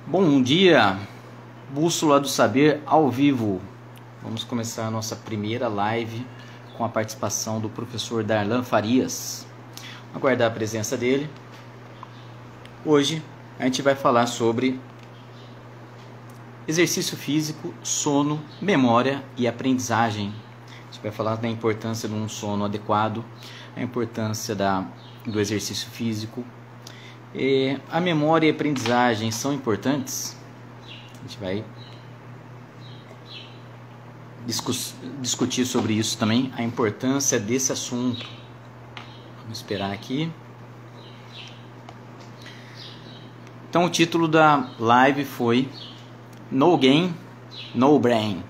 Bom dia, Bússola do Saber ao vivo. Vamos começar a nossa primeira live com a participação do professor Darlan Farias. Aguardar a presença dele. Hoje a gente vai falar sobre exercício físico, sono, memória e aprendizagem. A gente vai falar da importância de um sono adequado, a importância do exercício físico. A memória e a aprendizagem são importantes? A gente vai discutir sobre isso também, a importância desse assunto. Vamos esperar aqui. Então o título da live foi No Gain, No Brain.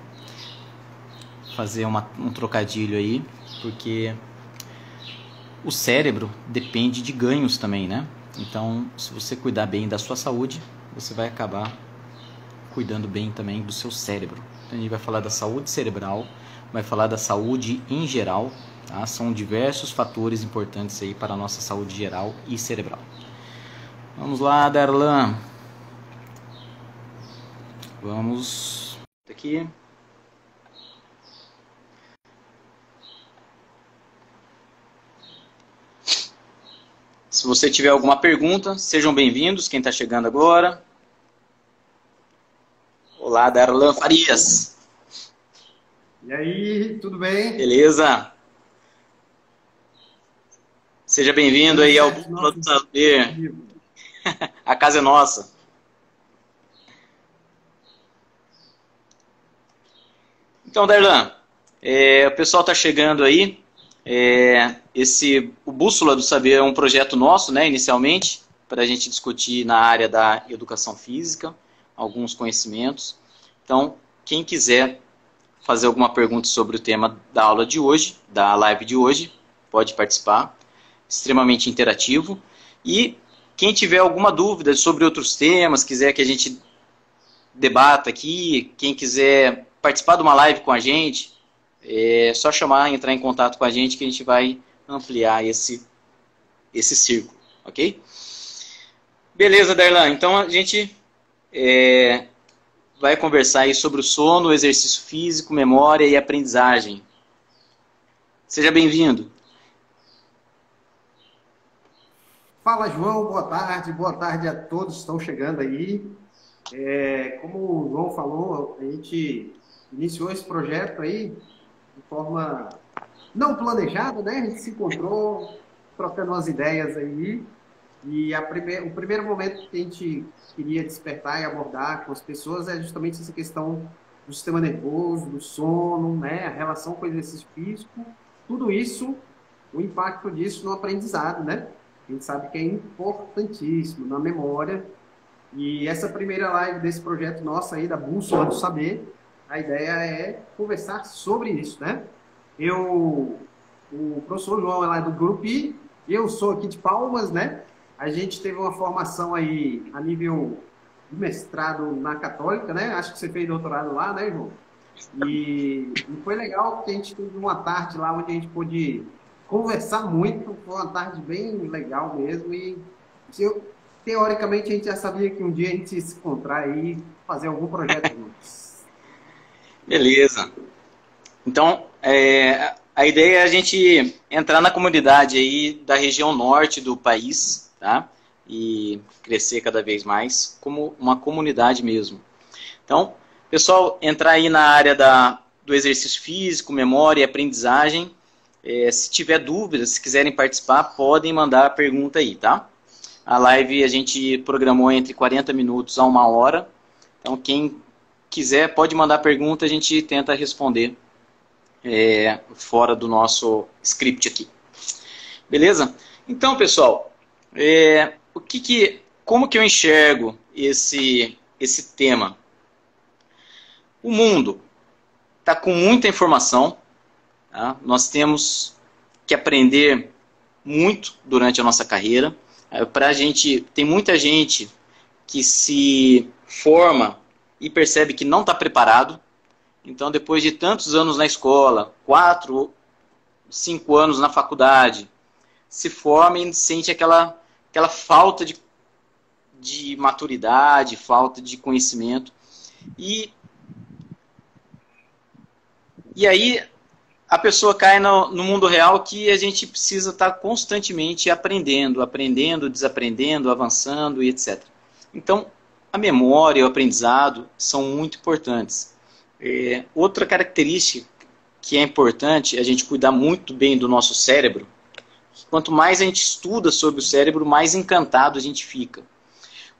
Fazer um trocadilho aí, porque o cérebro depende de ganhos também, né? Então, se você cuidar bem da sua saúde, você vai acabar cuidando bem também do seu cérebro. Então, a gente vai falar da saúde cerebral, vai falar da saúde em geral, tá? São diversos fatores importantes aí para a nossa saúde geral e cerebral. Vamos lá, Darlan. Vamos aqui. Se você tiver alguma pergunta, sejam bem-vindos, quem está chegando agora. Olá, Darlan Farias. E aí, tudo bem? Beleza? Seja bem-vindo aí ao Bússola do Saber. A casa é nossa. Então, Darlan, o pessoal está chegando aí. O Bússola do Saber é um projeto nosso, né, inicialmente, para a gente discutir na área da educação física, alguns conhecimentos. Então, quem quiser fazer alguma pergunta sobre o tema da aula de hoje, da live de hoje, pode participar, extremamente interativo. E quem tiver alguma dúvida sobre outros temas, quiser que a gente debata aqui, quem quiser participar de uma live com a gente, é só chamar, entrar em contato com a gente que a gente vai ampliar esse círculo, ok? Beleza, Darlan. Então a gente vai conversar aí sobre o sono, exercício físico, memória e aprendizagem. Seja bem-vindo. Fala, João. Boa tarde a todos que estão chegando aí. Como o João falou, a gente iniciou esse projeto aí de forma não planejada, né? A gente se encontrou, trocando umas ideias aí. E o primeiro momento que a gente queria despertar e abordar com as pessoas é justamente essa questão do sistema nervoso, do sono, né? A relação com o exercício físico. Tudo isso, o impacto disso no aprendizado, né? A gente sabe que é importantíssimo na memória. E essa primeira live desse projeto nosso aí, da Bússola do Saber, a ideia é conversar sobre isso, né? O professor João é lá do Grupo I, eu sou aqui de Palmas, né? A gente teve uma formação aí a nível de mestrado na Católica, né? Acho que você fez doutorado lá, né, João? E foi legal porque a gente teve uma tarde lá onde a gente pôde conversar muito, foi uma tarde bem legal mesmo. E teoricamente a gente já sabia que um dia a gente ia se encontrar aí e fazer algum projeto juntos. Beleza. Então, a ideia é a gente entrar na comunidade aí da região norte do país, tá? E crescer cada vez mais como uma comunidade mesmo. Então, pessoal, entrar aí na área do exercício físico, memória e aprendizagem. Se tiver dúvidas, se quiserem participar, podem mandar a pergunta aí, tá? A live a gente programou entre 40 minutos a 1 hora. Então, quem quiser pode mandar pergunta, a gente tenta responder fora do nosso script aqui. Beleza? Então, pessoal, como que eu enxergo esse tema? O mundo está com muita informação, tá? Nós temos que aprender muito durante a nossa carreira. Tem muita gente que se forma e percebe que não está preparado. Então, depois de tantos anos na escola, 4, 5 anos na faculdade, se forma e sente aquela falta de maturidade, falta de conhecimento. E aí a pessoa cai no mundo real que a gente precisa estar constantemente aprendendo, desaprendendo, avançando e etc. Então, a memória e o aprendizado são muito importantes. Outra característica que é importante a gente cuidar muito bem do nosso cérebro. Quanto mais a gente estuda sobre o cérebro, mais encantado a gente fica.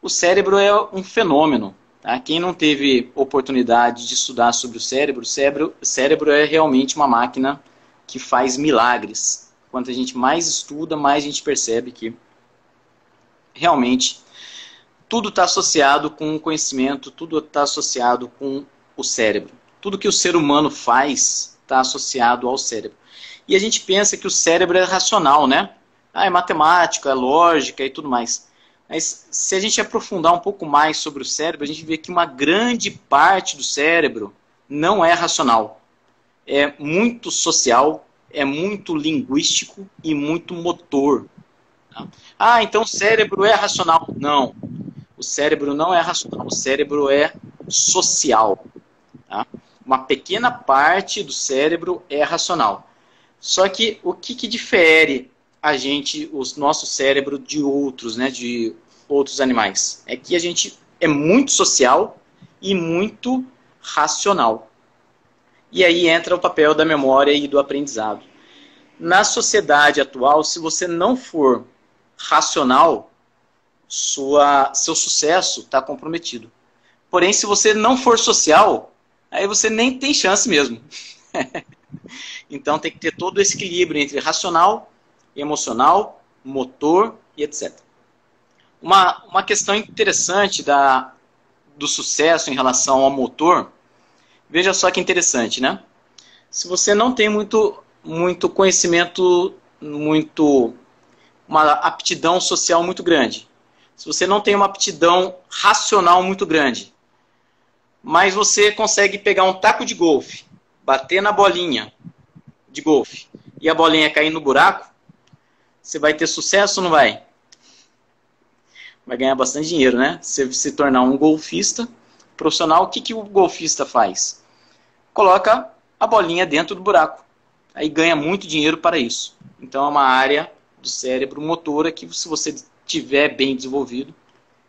O cérebro é um fenômeno. Tá? Quem não teve oportunidade de estudar sobre o cérebro é realmente uma máquina que faz milagres. Quanto a gente mais estuda, mais a gente percebe que realmente tudo está associado com o conhecimento, tudo está associado com o cérebro. Tudo que o ser humano faz está associado ao cérebro. E a gente pensa que o cérebro é racional, né? É matemática, é lógica e tudo mais. Mas se a gente aprofundar um pouco mais sobre o cérebro, a gente vê que uma grande parte do cérebro não é racional. É muito social, é muito linguístico e muito motor. Tá? Então o cérebro é racional. Não, o cérebro não é racional, o cérebro é social. Tá? Uma pequena parte do cérebro é racional. Só que o que difere a gente, o nosso cérebro de outros, né, de outros animais? É que a gente é muito social e muito racional. E aí entra o papel da memória e do aprendizado. Na sociedade atual, se você não for racional, seu sucesso está comprometido. Porém, se você não for social, aí você nem tem chance mesmo. Então tem que ter todo esse equilíbrio entre racional, emocional, motor e etc. Uma questão interessante do sucesso em relação ao motor, veja só que interessante, né? Se você não tem muito conhecimento, uma aptidão social muito grande, se você não tem uma aptidão racional muito grande, mas você consegue pegar um taco de golfe, bater na bolinha de golfe e a bolinha cair no buraco, você vai ter sucesso ou não vai? Vai ganhar bastante dinheiro, né? Você se tornar um golfista profissional, o que o golfista faz? Coloca a bolinha dentro do buraco. Aí ganha muito dinheiro para isso. Então é uma área do cérebro motora que, se você tiver bem desenvolvido,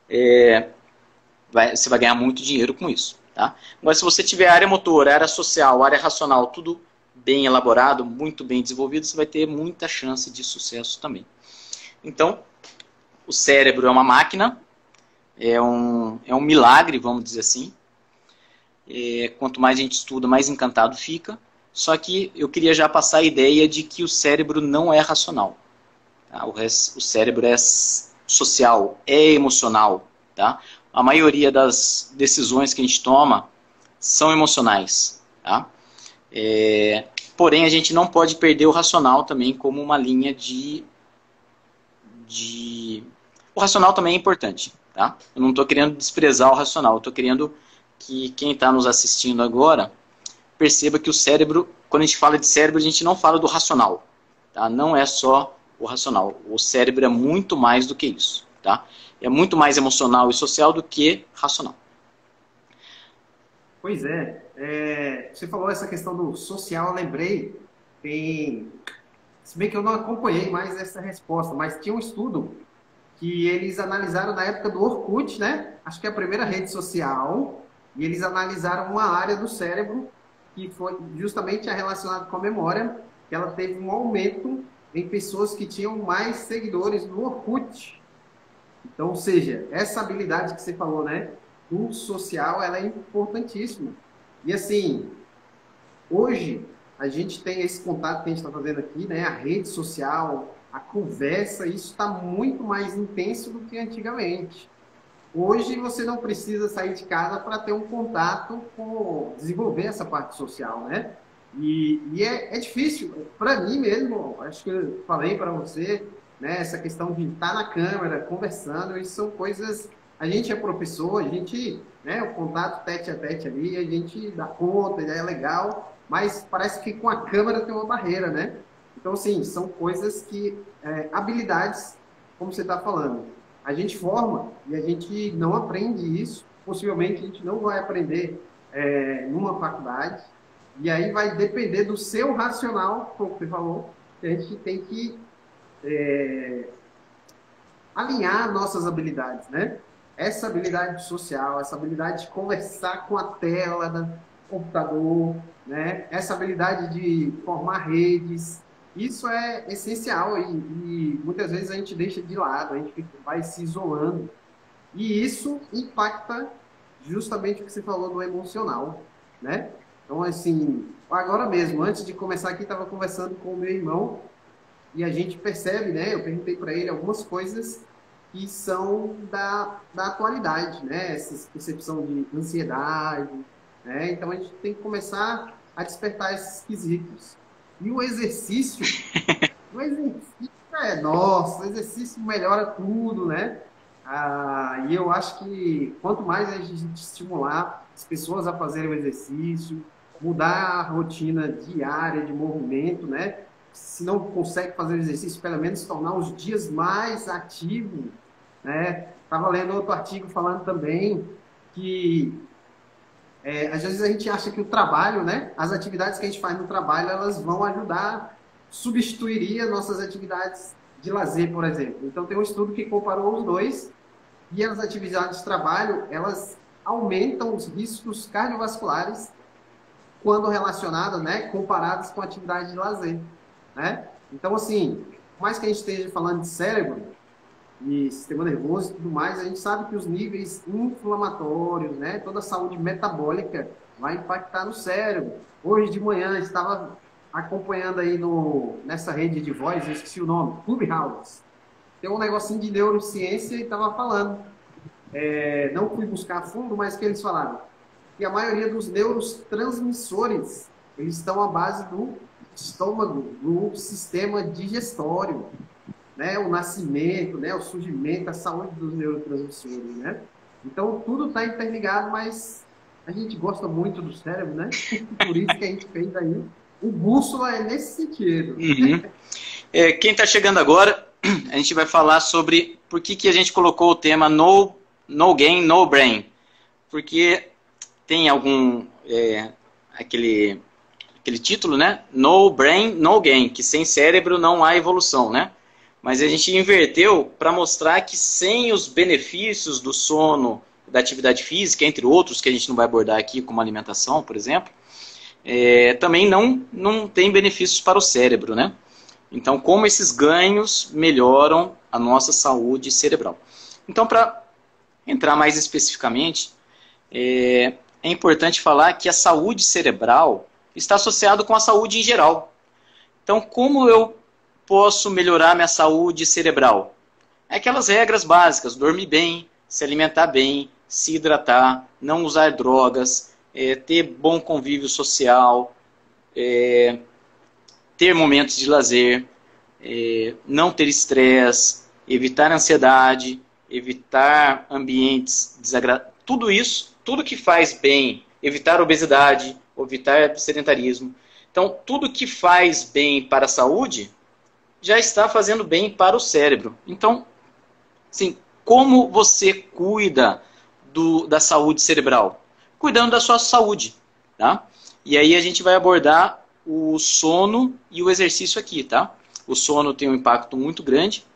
você vai ganhar muito dinheiro com isso. Tá? Agora, se você tiver área motora, área social, área racional, tudo bem elaborado, muito bem desenvolvido, você vai ter muita chance de sucesso também. Então, o cérebro é uma máquina, é um milagre, vamos dizer assim. Quanto mais a gente estuda, mais encantado fica. Só que eu queria já passar a ideia de que o cérebro não é racional. Tá? O cérebro é social, é emocional. Tá? A maioria das decisões que a gente toma são emocionais. Tá? Porém, a gente não pode perder o racional também como uma linha de... O racional também é importante. Tá? Eu não estou querendo desprezar o racional, eu estou querendo que quem está nos assistindo agora perceba que o cérebro, quando a gente fala de cérebro, a gente não fala do racional. Tá? Não é só o racional. O cérebro é muito mais do que isso. Tá? É muito mais emocional e social do que racional. Pois você falou essa questão do social, eu lembrei, se bem que eu não acompanhei mais essa resposta, mas tinha um estudo que eles analisaram na época do Orkut, né? Acho que é a primeira rede social, e eles analisaram uma área do cérebro que foi justamente relacionada com a memória, que ela teve um aumento em pessoas que tinham mais seguidores no Orkut. Então, ou seja, essa habilidade que você falou, né? O social, ela é importantíssima. E assim, hoje a gente tem esse contato que a gente está fazendo aqui, né? A rede social, a conversa, isso está muito mais intenso do que antigamente. Hoje você não precisa sair de casa para ter um contato com desenvolver essa parte social, né? E é difícil, para mim mesmo, acho que eu falei para você, né? Essa questão de estar na câmera, conversando, isso são coisas... A gente é professor, a gente, né? O contato tete a tete ali, a gente dá conta, é legal, mas parece que com a câmera tem uma barreira, né? Então, assim, são coisas que... habilidades, como você está falando. a gente forma e a gente não aprende isso. Possivelmente a gente não vai aprender numa faculdade. E aí vai depender do seu racional, como você falou, que a gente tem que alinhar nossas habilidades, né? Essa habilidade social, essa habilidade de conversar com a tela do computador, né? Essa habilidade de formar redes, isso é essencial e muitas vezes a gente deixa de lado, a gente vai se isolando. E isso impacta justamente o que você falou do emocional, né? Então, assim, agora mesmo, antes de começar aqui, estava conversando com o meu irmão e a gente percebe, né? Eu perguntei para ele algumas coisas que são da atualidade, né? Essa percepção de ansiedade, né? Então, a gente tem que começar a despertar esses quesitos. E o exercício nossa, o exercício melhora tudo, né? E eu acho que quanto mais a gente estimular as pessoas a fazerem o exercício, mudar a rotina diária de movimento, né? Se não consegue fazer o exercício, pelo menos tornar os dias mais ativos, né? Estava lendo outro artigo falando também que às vezes a gente acha que o trabalho, né? As atividades que a gente faz no trabalho, elas vão ajudar, substituiria nossas atividades de lazer, por exemplo. Então tem um estudo que comparou os dois e as atividades de trabalho, elas aumentam os riscos cardiovasculares quando relacionadas, né, comparadas com a atividade de lazer, né? Então, assim, por mais que a gente esteja falando de cérebro e sistema nervoso e tudo mais, a gente sabe que os níveis inflamatórios, né, toda a saúde metabólica vai impactar no cérebro. Hoje de manhã eu estava acompanhando aí nessa rede de voz, eu esqueci o nome, Clubhouse. Tem um negocinho de neurociência e estava falando. Não fui buscar a fundo, mas que eles falaram que a maioria dos neurotransmissores eles estão à base do estômago, do sistema digestório, né? O nascimento, né? O surgimento, a saúde dos neurotransmissores, né? Então, tudo está interligado, mas a gente gosta muito do cérebro, né? Por isso que a gente fez aí. O bússola é nesse sentido. Uhum. Quem está chegando agora, a gente vai falar sobre por que a gente colocou o tema No Gain, No Brain. Porque tem aquele título, né? No Brain, No Gain, que sem cérebro não há evolução, né? Mas a gente inverteu para mostrar que sem os benefícios do sono, da atividade física, entre outros que a gente não vai abordar aqui, como alimentação, por exemplo, também não tem benefícios para o cérebro, né? Então, como esses ganhos melhoram a nossa saúde cerebral. Então, para entrar mais especificamente, é importante falar que a saúde cerebral está associada com a saúde em geral. Então, como eu posso melhorar minha saúde cerebral? Aquelas regras básicas: dormir bem, se alimentar bem, se hidratar, não usar drogas, ter bom convívio social, ter momentos de lazer, não ter estresse, evitar ansiedade, evitar ambientes desagradáveis. Tudo isso, tudo que faz bem, evitar obesidade, evitar sedentarismo. Então, tudo que faz bem para a saúde já está fazendo bem para o cérebro. Então, assim, como você cuida da saúde cerebral? Cuidando da sua saúde, tá? E aí a gente vai abordar o sono e o exercício aqui, tá? O sono tem um impacto muito grande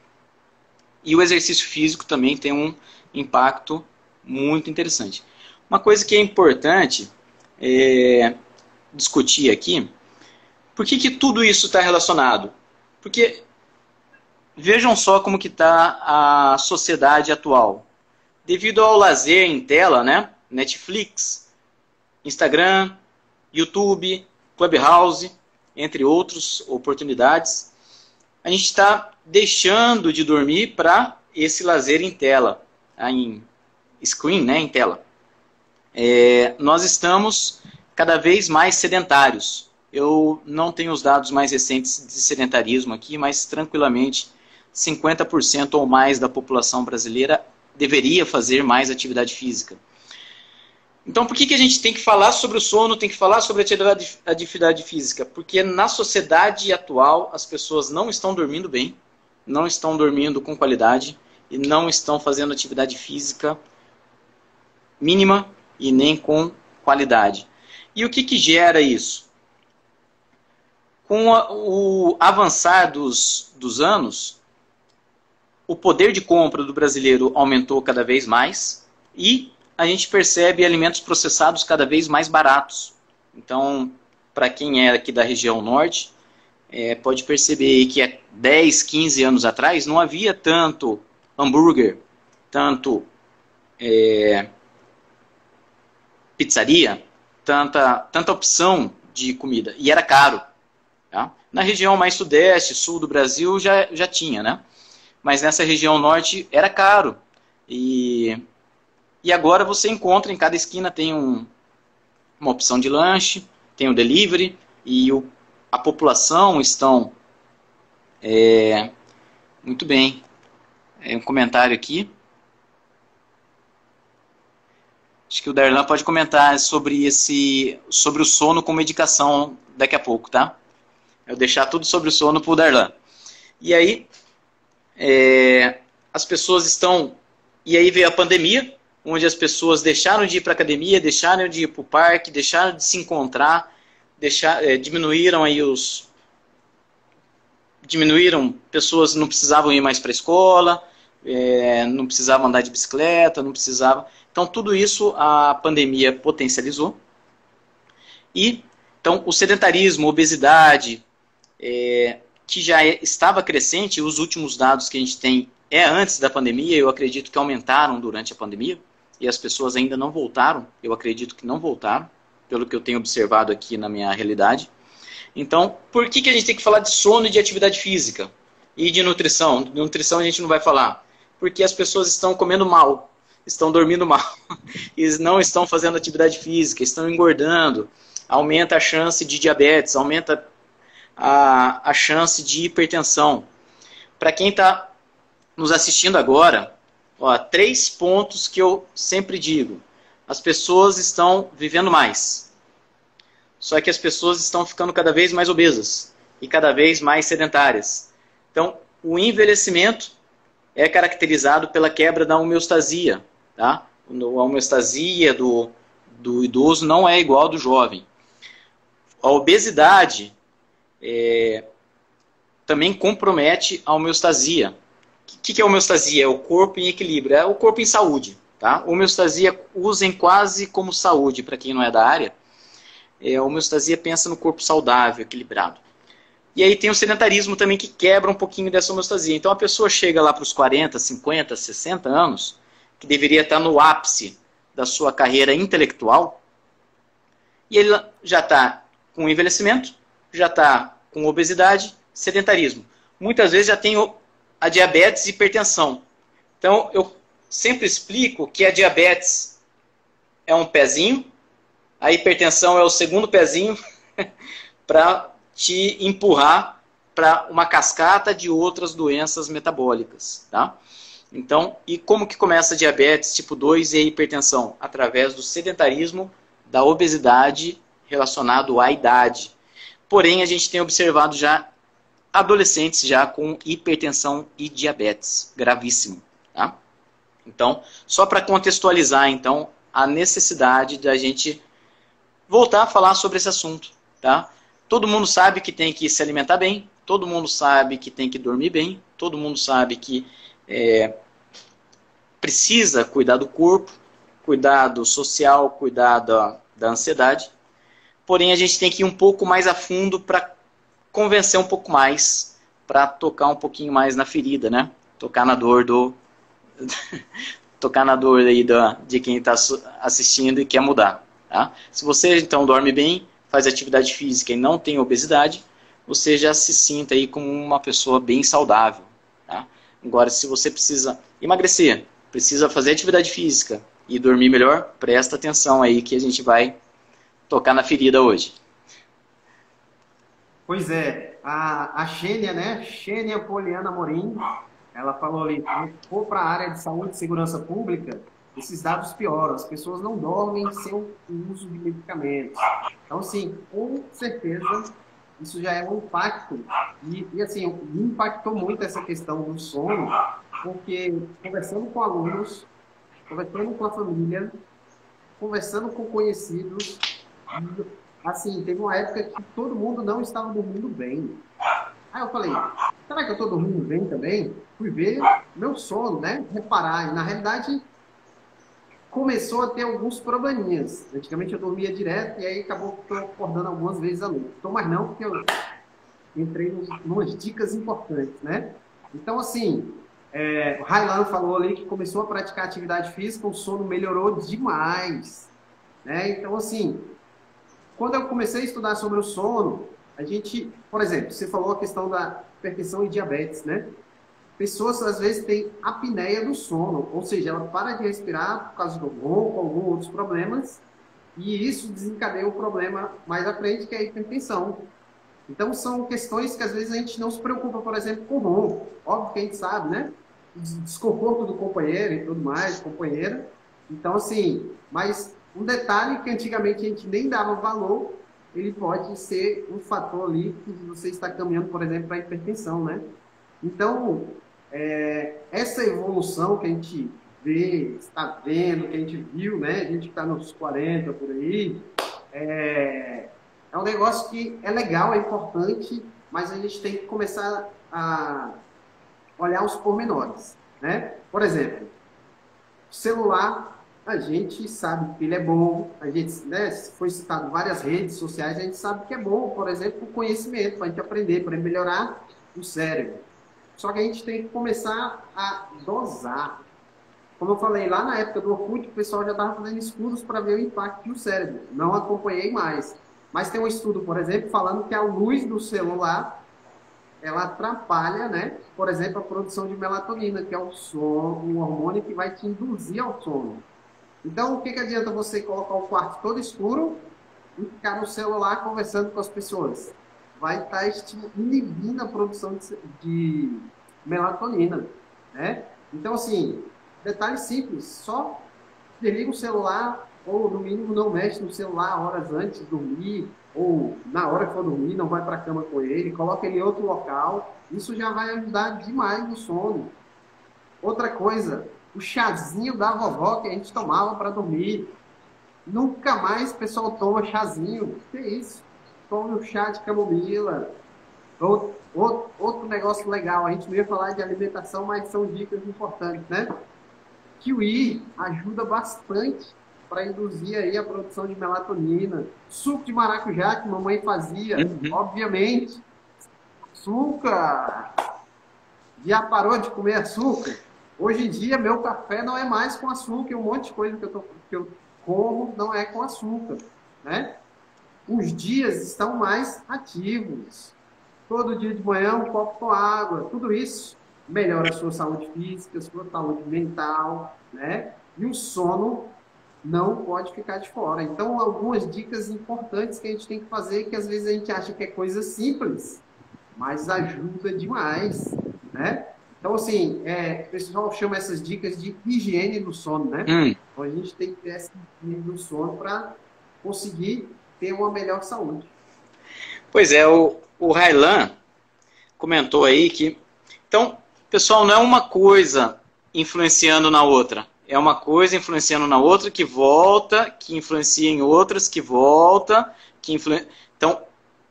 e o exercício físico também tem um impacto muito interessante. Uma coisa que é importante discutir aqui, por que tudo isso está relacionado? Porque vejam só como que está a sociedade atual. Devido ao lazer em tela, né? Netflix, Instagram, YouTube, Clubhouse, entre outras oportunidades, a gente está deixando de dormir para esse lazer em tela, em screen, né, em tela. Nós estamos cada vez mais sedentários. Eu não tenho os dados mais recentes de sedentarismo aqui, mas tranquilamente 50% ou mais da população brasileira deveria fazer mais atividade física. Então, por que a gente tem que falar sobre o sono, tem que falar sobre a atividade física? Porque na sociedade atual as pessoas não estão dormindo bem, não estão dormindo com qualidade, e não estão fazendo atividade física mínima e nem com qualidade. E o que gera isso? Com o avançar dos anos, o poder de compra do brasileiro aumentou cada vez mais e a gente percebe alimentos processados cada vez mais baratos. Então, para quem é aqui da região norte, pode perceber que há 10, 15 anos atrás não havia tanto hambúrguer, tanto pizzaria, tanta opção de comida. E era caro. Tá? Na região mais sudeste, sul do Brasil, já tinha, né? Mas nessa região norte era caro. E agora você encontra, em cada esquina tem uma opção de lanche, tem o delivery, e a população estão... muito bem. Um comentário aqui. Acho que o Darlan pode comentar sobre o sono com medicação daqui a pouco, tá? Eu vou deixar tudo sobre o sono para o Darlan. E aí, as pessoas estão... E aí veio a pandemia, onde as pessoas deixaram de ir para a academia, deixaram de ir para o parque, deixaram de se encontrar, diminuíram aí pessoas não precisavam ir mais para a escola, não precisavam andar de bicicleta, não precisavam... Então, tudo isso a pandemia potencializou. Então, o sedentarismo, obesidade, que já estava crescente, os últimos dados que a gente tem antes da pandemia, eu acredito que aumentaram durante a pandemia, e as pessoas ainda não voltaram, eu acredito que não voltaram, pelo que eu tenho observado aqui na minha realidade. Então, por que a gente tem que falar de sono e de atividade física? E de nutrição? De nutrição a gente não vai falar. Porque as pessoas estão comendo mal, estão dormindo mal, e não estão fazendo atividade física, estão engordando, aumenta a chance de diabetes, aumenta a chance de hipertensão. Para quem está nos assistindo agora, 3 pontos que eu sempre digo. As pessoas estão vivendo mais. Só que as pessoas estão ficando cada vez mais obesas e cada vez mais sedentárias. Então, o envelhecimento é caracterizado pela quebra da homeostasia. Tá? A homeostasia do idoso não é igual ao do jovem. A obesidade também compromete a homeostasia. O que é homeostasia? É o corpo em equilíbrio, é o corpo em saúde. Tá? Homeostasia usem quase como saúde, para quem não é da área. A homeostasia pensa no corpo saudável, equilibrado. E aí tem o sedentarismo também que quebra um pouquinho dessa homeostasia. Então a pessoa chega lá para os 40, 50, 60 anos, que deveria estar no ápice da sua carreira intelectual, e ele já está com envelhecimento, já está com obesidade, sedentarismo. Muitas vezes já tem a diabetes e hipertensão. Então eu sempre explico que a diabetes é um pezinho, a hipertensão é o segundo pezinho para te empurrar para uma cascata de outras doenças metabólicas, tá? Então, e como que começa a diabetes tipo 2 e a hipertensão? Através do sedentarismo, da obesidade relacionado à idade. Porém, a gente tem observado já adolescentes já com hipertensão e diabetes, gravíssimo, tá? Então, só para contextualizar, então, a necessidade da gente voltar a falar sobre esse assunto, tá? Todo mundo sabe que tem que se alimentar bem, todo mundo sabe que tem que dormir bem, todo mundo sabe que precisa cuidar do corpo, cuidar do social, cuidar da ansiedade. Porém, a gente tem que ir um pouco mais a fundo para convencer um pouco mais, para tocar um pouquinho mais na ferida, né? Tocar na dor tocar na dor aí de quem está assistindo e quer mudar. Tá? Se você então dorme bem, faz atividade física e não tem obesidade, você já se sinta aí como uma pessoa bem saudável. Tá? Agora, se você precisa emagrecer, precisa fazer atividade física e dormir melhor, presta atenção aí que a gente vai tocar na ferida hoje. Pois é, a Xênia, né? Xênia Poliana Morim, ela falou ali, se for para a área de saúde e segurança pública, esses dados pioram, as pessoas não dormem sem o uso de medicamentos. Então, assim, com certeza, isso já é um impacto. E assim, me impactou muito essa questão do sono, porque conversando com alunos, conversando com a família, conversando com conhecidos, assim, teve uma época que todo mundo não estava dormindo bem. Aí eu falei, será que eu estou dormindo bem também? Fui ver meu sono, né? Reparar. E na realidade, começou a ter alguns probleminhas. Antigamente eu dormia direto e aí acabou que eu acordando algumas vezes à noite. Então, mas não, porque eu entrei umas dicas importantes, né? Então, assim, o Railan falou ali que começou a praticar atividade física, o sono melhorou demais, né? Então, assim, quando eu comecei a estudar sobre o sono, a gente, por exemplo, você falou a questão da hipertensão e diabetes, né? Pessoas, às vezes, têm apneia do sono, ou seja, ela para de respirar por causa do ronco, alguns outros problemas, e isso desencadeia um problema mais à frente, que é a hipertensão. Então, são questões que, às vezes, a gente não se preocupa, por exemplo, com o ronco. Óbvio que a gente sabe, né? Desconforto do companheiro e tudo mais, companheira. Então, assim, mas um detalhe que antigamente a gente nem dava valor, ele pode ser um fator ali que você está caminhando, por exemplo, para a hipertensão, né? Então, essa evolução que a gente vê, está vendo, que a gente viu, né? A gente está nos 40 por aí, é um negócio que é legal, é importante, mas a gente tem que começar a olhar os pormenores, né? Por exemplo, celular, a gente sabe que ele é bom, a gente, né, foi citado várias redes sociais, a gente sabe que é bom, por exemplo, o conhecimento, para a gente aprender, para melhorar o cérebro. Só que a gente tem que começar a dosar. Como eu falei, lá na época do Orkut, o pessoal já estava fazendo estudos para ver o impacto no cérebro. Não acompanhei mais. Mas tem um estudo, por exemplo, falando que a luz do celular, ela atrapalha, né? Por exemplo, a produção de melatonina, que é o sono, um hormônio que vai te induzir ao sono. Então, o que adianta você colocar o quarto todo escuro e ficar no celular conversando com as pessoas? Vai estar inibindo a produção de melatonina, né? Então, assim, detalhe simples, só desliga o celular ou, no mínimo, não mexe no celular horas antes de dormir ou na hora que for dormir, não vai para a cama com ele, coloca ele em outro local. Isso já vai ajudar demais no sono. Outra coisa, o chazinho da vovó que a gente tomava para dormir. Nunca mais o pessoal toma chazinho. Que isso? Tome um chá de camomila. Outro negócio legal, a gente não ia falar de alimentação, mas são dicas importantes, né? Kiwi ajuda bastante para induzir aí a produção de melatonina. Suco de maracujá que mamãe fazia, obviamente. Açúcar. Já parou de comer açúcar? Hoje em dia, meu café não é mais com açúcar, e um monte de coisa que eu como não é com açúcar, né? Os dias estão mais ativos. Todo dia de manhã, um copo com água. Tudo isso melhora a sua saúde física, a sua saúde mental, né? E o sono não pode ficar de fora. Então, algumas dicas importantes que a gente tem que fazer, que às vezes a gente acha que é coisa simples, mas ajuda demais, né? Então, assim, o pessoal chama essas dicas de higiene do sono, né? Então, a gente tem que ter essa higiene do sono para conseguir ter uma melhor saúde. Pois é, o Railan comentou aí que... Então, pessoal, não é uma coisa influenciando na outra. É uma coisa influenciando na outra que volta, que influencia em outras, que volta, que influencia... Então,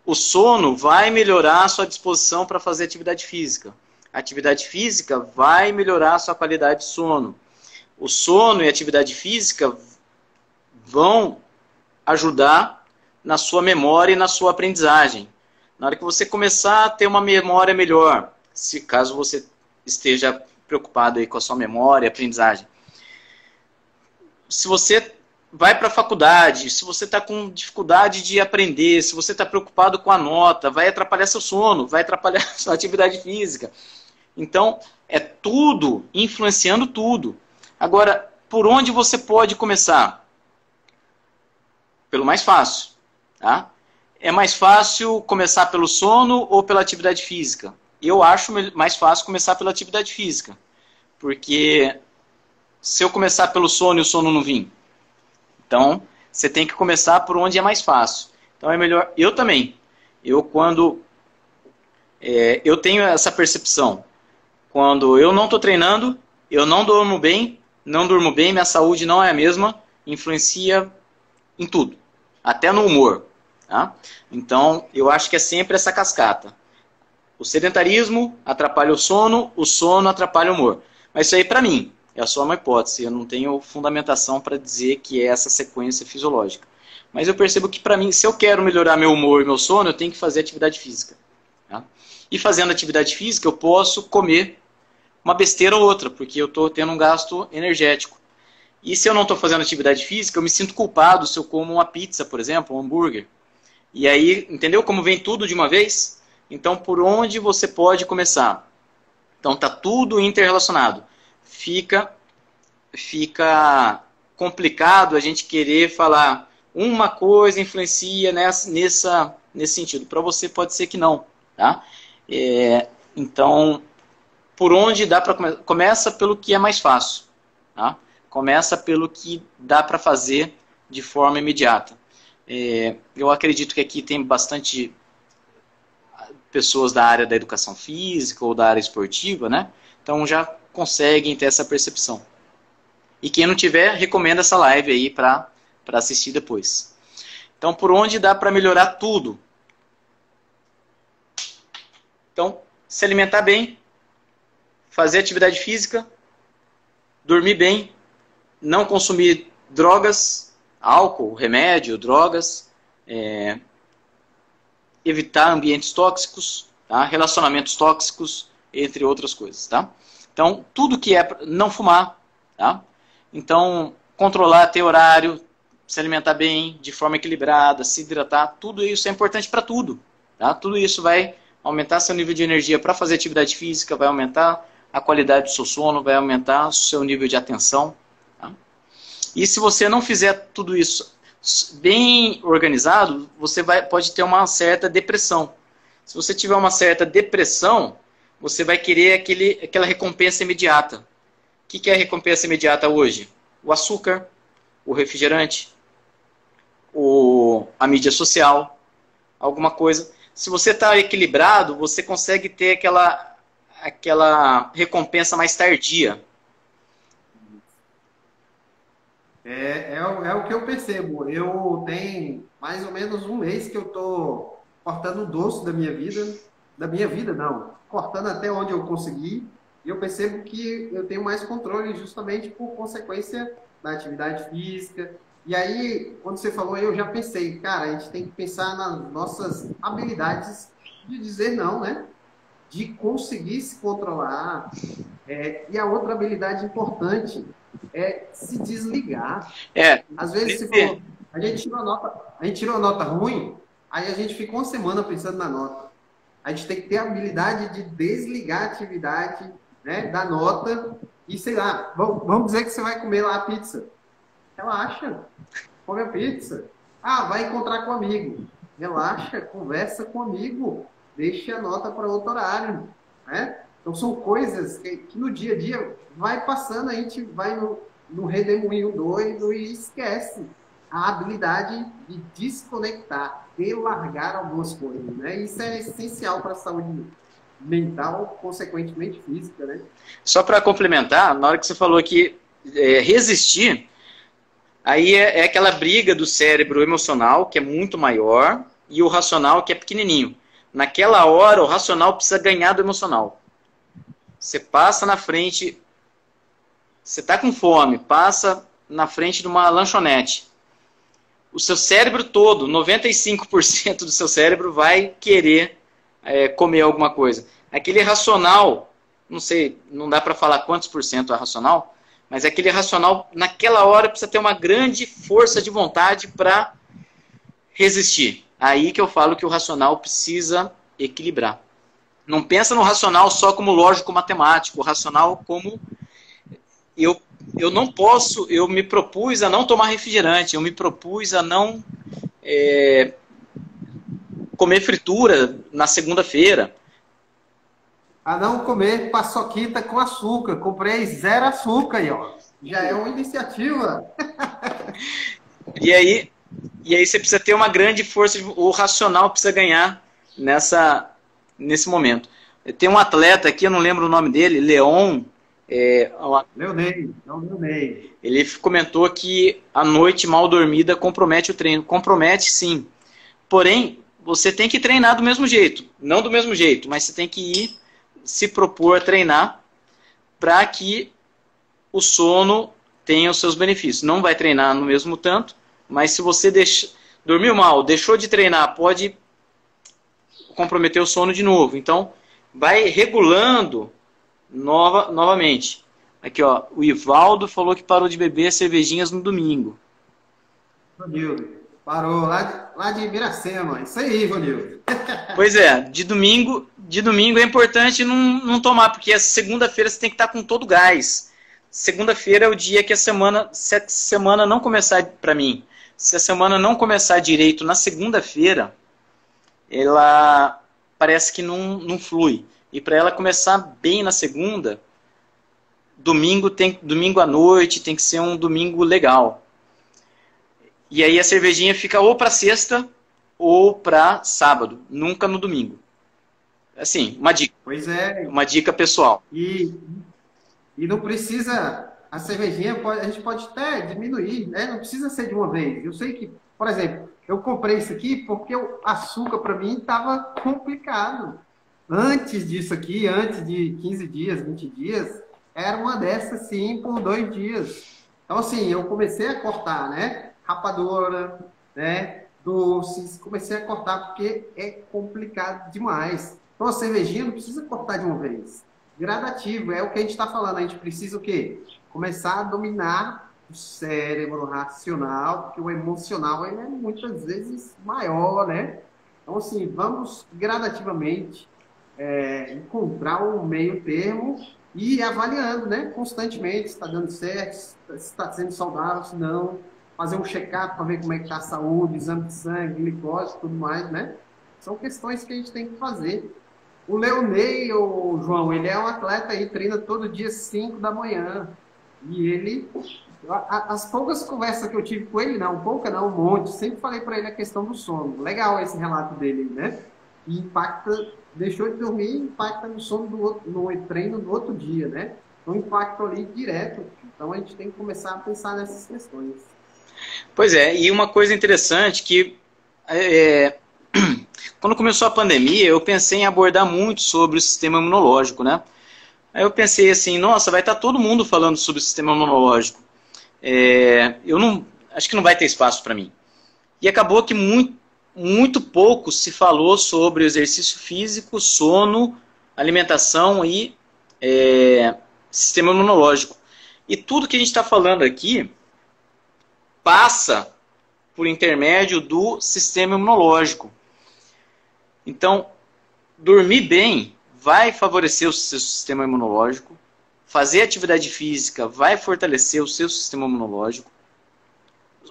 o sono vai melhorar a sua disposição para fazer atividade física. A atividade física vai melhorar a sua qualidade de sono. O sono e a atividade física vão ajudar na sua memória e na sua aprendizagem. Na hora que você começar a ter uma memória melhor, se caso você esteja preocupado aí com a sua memória e aprendizagem. Se você vai para a faculdade, se você está com dificuldade de aprender, se você está preocupado com a nota, vai atrapalhar seu sono, vai atrapalhar a sua atividade física. Então, é tudo influenciando tudo. Agora, por onde você pode começar? Pelo mais fácil. Tá? É mais fácil começar pelo sono ou pela atividade física? Eu acho mais fácil começar pela atividade física. Porque se eu começar pelo sono e o sono não vir, então você tem que começar por onde é mais fácil. Então é melhor. Eu também. Eu tenho essa percepção. Quando eu não estou treinando, eu não durmo bem, minha saúde não é a mesma, influencia em tudo, até no humor. Tá? Então, eu acho que é sempre essa cascata. O sedentarismo atrapalha o sono atrapalha o humor. Mas isso aí, para mim, é só uma hipótese. Eu não tenho fundamentação para dizer que é essa sequência fisiológica. Mas eu percebo que, para mim, se eu quero melhorar meu humor e meu sono, eu tenho que fazer atividade física. Tá? E fazendo atividade física, eu posso comer uma besteira ou outra, porque eu estou tendo um gasto energético. E se eu não estou fazendo atividade física, eu me sinto culpado se eu como uma pizza, por exemplo, um hambúrguer. E aí, entendeu como vem tudo de uma vez? Então, por onde você pode começar? Então, tá tudo interrelacionado. Fica complicado a gente querer falar uma coisa influencia nesse sentido. Para você pode ser que não. Tá? Então, por onde dá para começar? Começa pelo que é mais fácil. Tá? Começa pelo que dá para fazer de forma imediata. Eu acredito que aqui tem bastante pessoas da área da educação física ou da área esportiva, né? Então já conseguem ter essa percepção. E quem não tiver, recomendo essa live aí para assistir depois. Então, por onde dá para melhorar tudo? Então, se alimentar bem, fazer atividade física, dormir bem, não consumir drogas, álcool, remédio, drogas, evitar ambientes tóxicos, tá? Relacionamentos tóxicos, entre outras coisas. Tá? Então, tudo que é não fumar, tá? Então, controlar, ter horário, se alimentar bem, de forma equilibrada, se hidratar, tudo isso é importante para tudo. Tá? Tudo isso vai aumentar seu nível de energia para fazer atividade física, vai aumentar a qualidade do seu sono, vai aumentar o seu nível de atenção. Tá? E se você não fizer tudo isso bem organizado, você pode ter uma certa depressão. Se você tiver uma certa depressão, você vai querer aquela recompensa imediata. O que é a recompensa imediata hoje? O açúcar, o refrigerante, a mídia social, alguma coisa. Se você está equilibrado, você consegue ter aquela recompensa mais tardia. É o que eu percebo. Eu tenho mais ou menos um mês que eu estou cortando o doce da minha vida não, cortando até onde eu consegui, e eu percebo que eu tenho mais controle justamente por consequência da atividade física. E aí, quando você falou, eu já pensei, cara, a gente tem que pensar nas nossas habilidades de dizer não, né? De conseguir se controlar. E a outra habilidade importante é se desligar. Às vezes, a gente tirou a nota ruim, aí a gente fica uma semana pensando na nota. A gente tem que ter a habilidade de desligar a atividade, né, da nota e, sei lá, vamos dizer que você vai comer lá a pizza. Relaxa, come a pizza. Vai encontrar com um amigo. Relaxa, conversa com um amigo. Deixa a nota para outro horário. Né? Então, são coisas que no dia a dia vai passando, a gente vai no redemoinho doido e esquece a habilidade de desconectar, de largar algumas coisas. Né? Isso é essencial para a saúde mental, consequentemente física. Né? Só para complementar, na hora que você falou que resistir, aí é aquela briga do cérebro emocional, que é muito maior, e o racional, que é pequenininho. Naquela hora, o racional precisa ganhar do emocional. Você passa na frente, você está com fome, passa na frente de uma lanchonete. O seu cérebro todo, 95% do seu cérebro vai querer comer alguma coisa. Aquele racional, não sei, não dá para falar quantos por cento é racional, mas aquele racional, naquela hora, precisa ter uma grande força de vontade para resistir. Aí que eu falo que o racional precisa equilibrar. Não pensa no racional só como lógico matemático, o racional como eu não posso, eu me propus a não tomar refrigerante, eu me propus a não comer fritura na segunda-feira. A não comer paçoquita com açúcar. Comprei 0 açúcar aí, ó. Já é uma iniciativa. E aí você precisa ter uma grande força, o racional precisa ganhar nesse momento. Tem um atleta aqui, eu não lembro o nome dele, Leon. Leonei. Ele comentou que a noite mal dormida compromete o treino. Compromete, sim. Porém, você tem que treinar do mesmo jeito. Não do mesmo jeito, mas você tem que ir se propor a treinar para que o sono tenha os seus benefícios. Não vai treinar no mesmo tanto, mas se você dormiu mal, deixou de treinar, pode comprometer o sono de novo. Então, vai regulando novamente. Aqui, ó, o Ivaldo falou que parou de beber cervejinhas no domingo. Ivanildo, parou lá de Miracema. Isso aí, Ivanildo. Pois é, de domingo é importante não tomar, porque a segunda-feira você tem que estar com todo o gás. Segunda-feira é o dia que se a semana não começar, para mim, se a semana não começar direito na segunda-feira, ela parece que não flui. E para ela começar bem na segunda, domingo à noite tem que ser um domingo legal. E aí a cervejinha fica ou para sexta ou para sábado, nunca no domingo. Assim, uma dica. Pois é. Uma dica pessoal. E não precisa, a cervejinha a gente pode até diminuir, né? Não precisa ser de uma vez. Eu sei que, por exemplo, eu comprei isso aqui porque o açúcar para mim estava complicado. Antes disso aqui, antes de 15 dias, 20 dias, era uma dessas sim por 2 dias. Então assim, eu comecei a cortar, né? Rapadura, né? Doces, comecei a cortar porque é complicado demais. Então a cervejinha não precisa cortar de uma vez. Gradativo, é o que a gente está falando. A gente precisa o quê? Começar a dominar o cérebro racional, porque o emocional ele é muitas vezes maior, né? Então assim, vamos gradativamente encontrar um meio termo e ir avaliando, né? Constantemente se está dando certo, se está sendo saudável, se não. Fazer um check-up para ver como é que está a saúde, exame de sangue, glicose, tudo mais, né? São questões que a gente tem que fazer. O Leonei, o João, ele é um atleta aí, treina todo dia 5 da manhã. E ele, as poucas conversas que eu tive com ele, não, pouca não, um monte, sempre falei para ele a questão do sono. Legal esse relato dele, né? E impacta, deixou de dormir, impacta no sono no treino do outro dia, né? Então, impacto ali direto. Então, a gente tem que começar a pensar nessas questões. Pois é, e uma coisa interessante que quando começou a pandemia, eu pensei em abordar muito sobre o sistema imunológico, né? Aí eu pensei assim, nossa, vai estar todo mundo falando sobre o sistema imunológico. Acho que não vai ter espaço para mim. E acabou que muito pouco se falou sobre o exercício físico, sono, alimentação e sistema imunológico. E tudo que a gente está falando aqui passa por intermédio do sistema imunológico. Então, dormir bem vai favorecer o seu sistema imunológico, fazer atividade física vai fortalecer o seu sistema imunológico,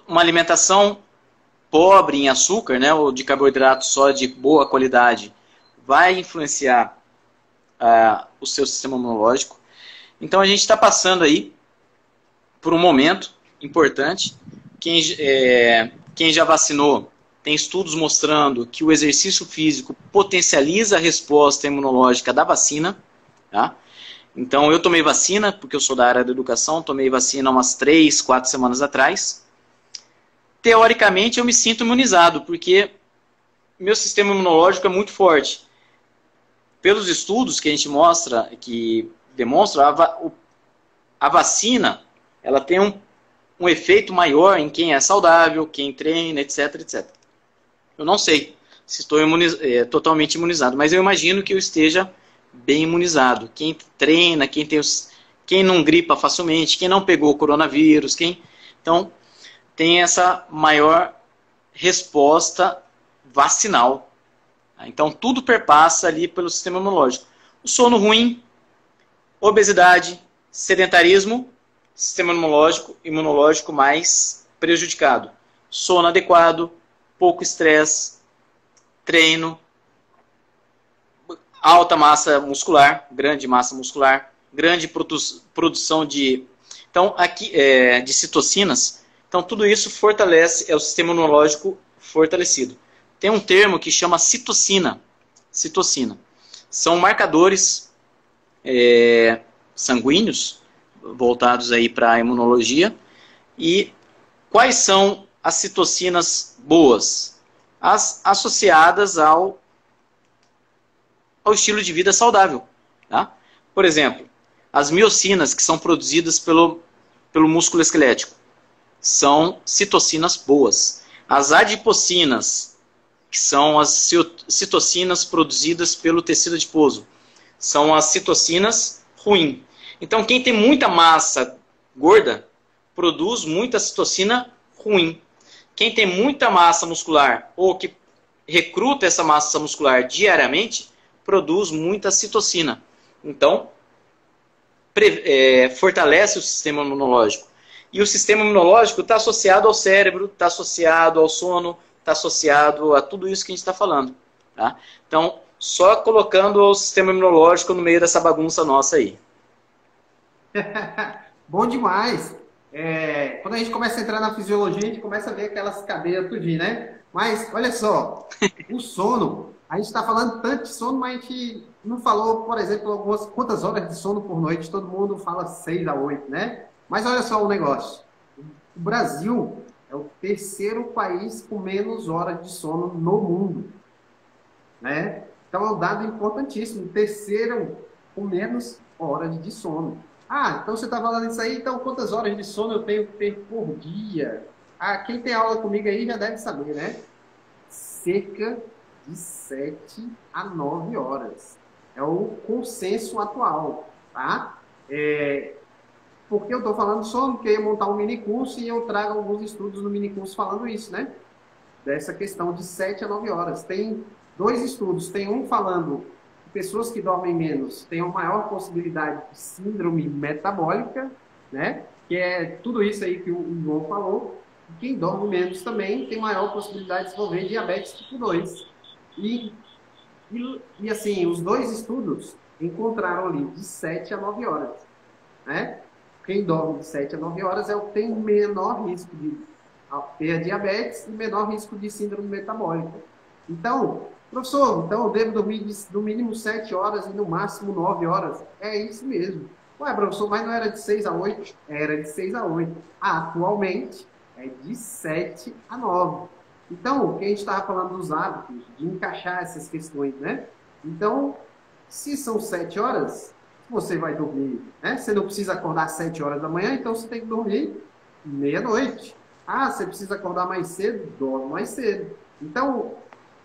uma alimentação pobre em açúcar, né, ou de carboidrato só de boa qualidade, vai influenciar o seu sistema imunológico. Então, a gente está passando aí por um momento importante. Quem já vacinou, tem estudos mostrando que o exercício físico potencializa a resposta imunológica da vacina. Tá? Então, eu tomei vacina, porque eu sou da área da educação, tomei vacina umas 3, 4 semanas atrás. Teoricamente, eu me sinto imunizado, porque meu sistema imunológico é muito forte. Pelos estudos que a gente mostra, que demonstram, a vacina, ela tem um efeito maior em quem é saudável, quem treina, etc, etc. Eu não sei se estou totalmente imunizado, mas eu imagino que eu esteja bem imunizado. Quem treina, quem não gripa facilmente, quem não pegou coronavírus, então tem essa maior resposta vacinal. Então tudo perpassa ali pelo sistema imunológico. O sono ruim, obesidade, sedentarismo, sistema imunológico mais prejudicado. Sono adequado, pouco estresse, treino, alta massa muscular, grande massa muscular, grande produção de citocinas. Então tudo isso fortalece, o sistema imunológico fortalecido. Tem um termo que chama citocina. são marcadores sanguíneos, voltados aí para a imunologia. E quais são as citocinas boas? As associadas ao estilo de vida saudável. Tá? Por exemplo, as miocinas, que são produzidas pelo músculo esquelético, são citocinas boas. As adipocinas, que são as citocinas produzidas pelo tecido adiposo, são as citocinas ruins. Então, quem tem muita massa gorda, produz muita citocina ruim. Quem tem muita massa muscular, ou que recruta essa massa muscular diariamente, produz muita citocina. Então, fortalece o sistema imunológico. E o sistema imunológico está associado ao cérebro, está associado ao sono, está associado a tudo isso que a gente está falando. Tá? Então, só colocando o sistema imunológico no meio dessa bagunça nossa aí. Bom demais. Quando a gente começa a entrar na fisiologia, a gente começa a ver aquelas cadeias tudinho, né? Mas, olha só, o sono, a gente está falando tanto de sono, mas a gente não falou, por exemplo, quantas horas de sono por noite. Todo mundo fala 6 a 8, né? Mas olha só o negócio. O Brasil é o terceiro país com menos horas de sono no mundo, né? Então é um dado importantíssimo. Terceiro com menos horas de sono. Ah, então você está falando isso aí, então quantas horas de sono eu tenho que ter por dia? Ah, quem tem aula comigo aí já deve saber, né? Cerca de 7 a 9 horas. É o consenso atual, tá? Por que eu estou falando sono? Porque eu ia montar um mini curso e eu trago alguns estudos no mini curso falando isso, né? Dessa questão de 7 a 9 horas. Tem 2 estudos. Tem um falando que pessoas que dormem menos têm uma maior possibilidade de síndrome metabólica, né? Que é tudo isso aí que o João falou. E quem dorme menos também tem maior possibilidade de desenvolver diabetes tipo 2. E assim, os 2 estudos encontraram ali de 7 a 9 horas, né? Quem dorme de 7 a 9 horas é o que tem menor risco de ter diabetes e menor risco de síndrome metabólica. Então, professor, eu devo dormir no mínimo 7 horas e no máximo 9 horas? É isso mesmo. Ué, professor, mas não era de 6 a 8? Era de 6 a 8. Atualmente, é de 7 a 9. Então, o que a gente estava falando dos hábitos, de encaixar essas questões, né? Então, se são 7 horas, você vai dormir, né? Você não precisa acordar às 7 horas da manhã, então você tem que dormir meia-noite. Ah, você precisa acordar mais cedo? Dorme mais cedo. Então,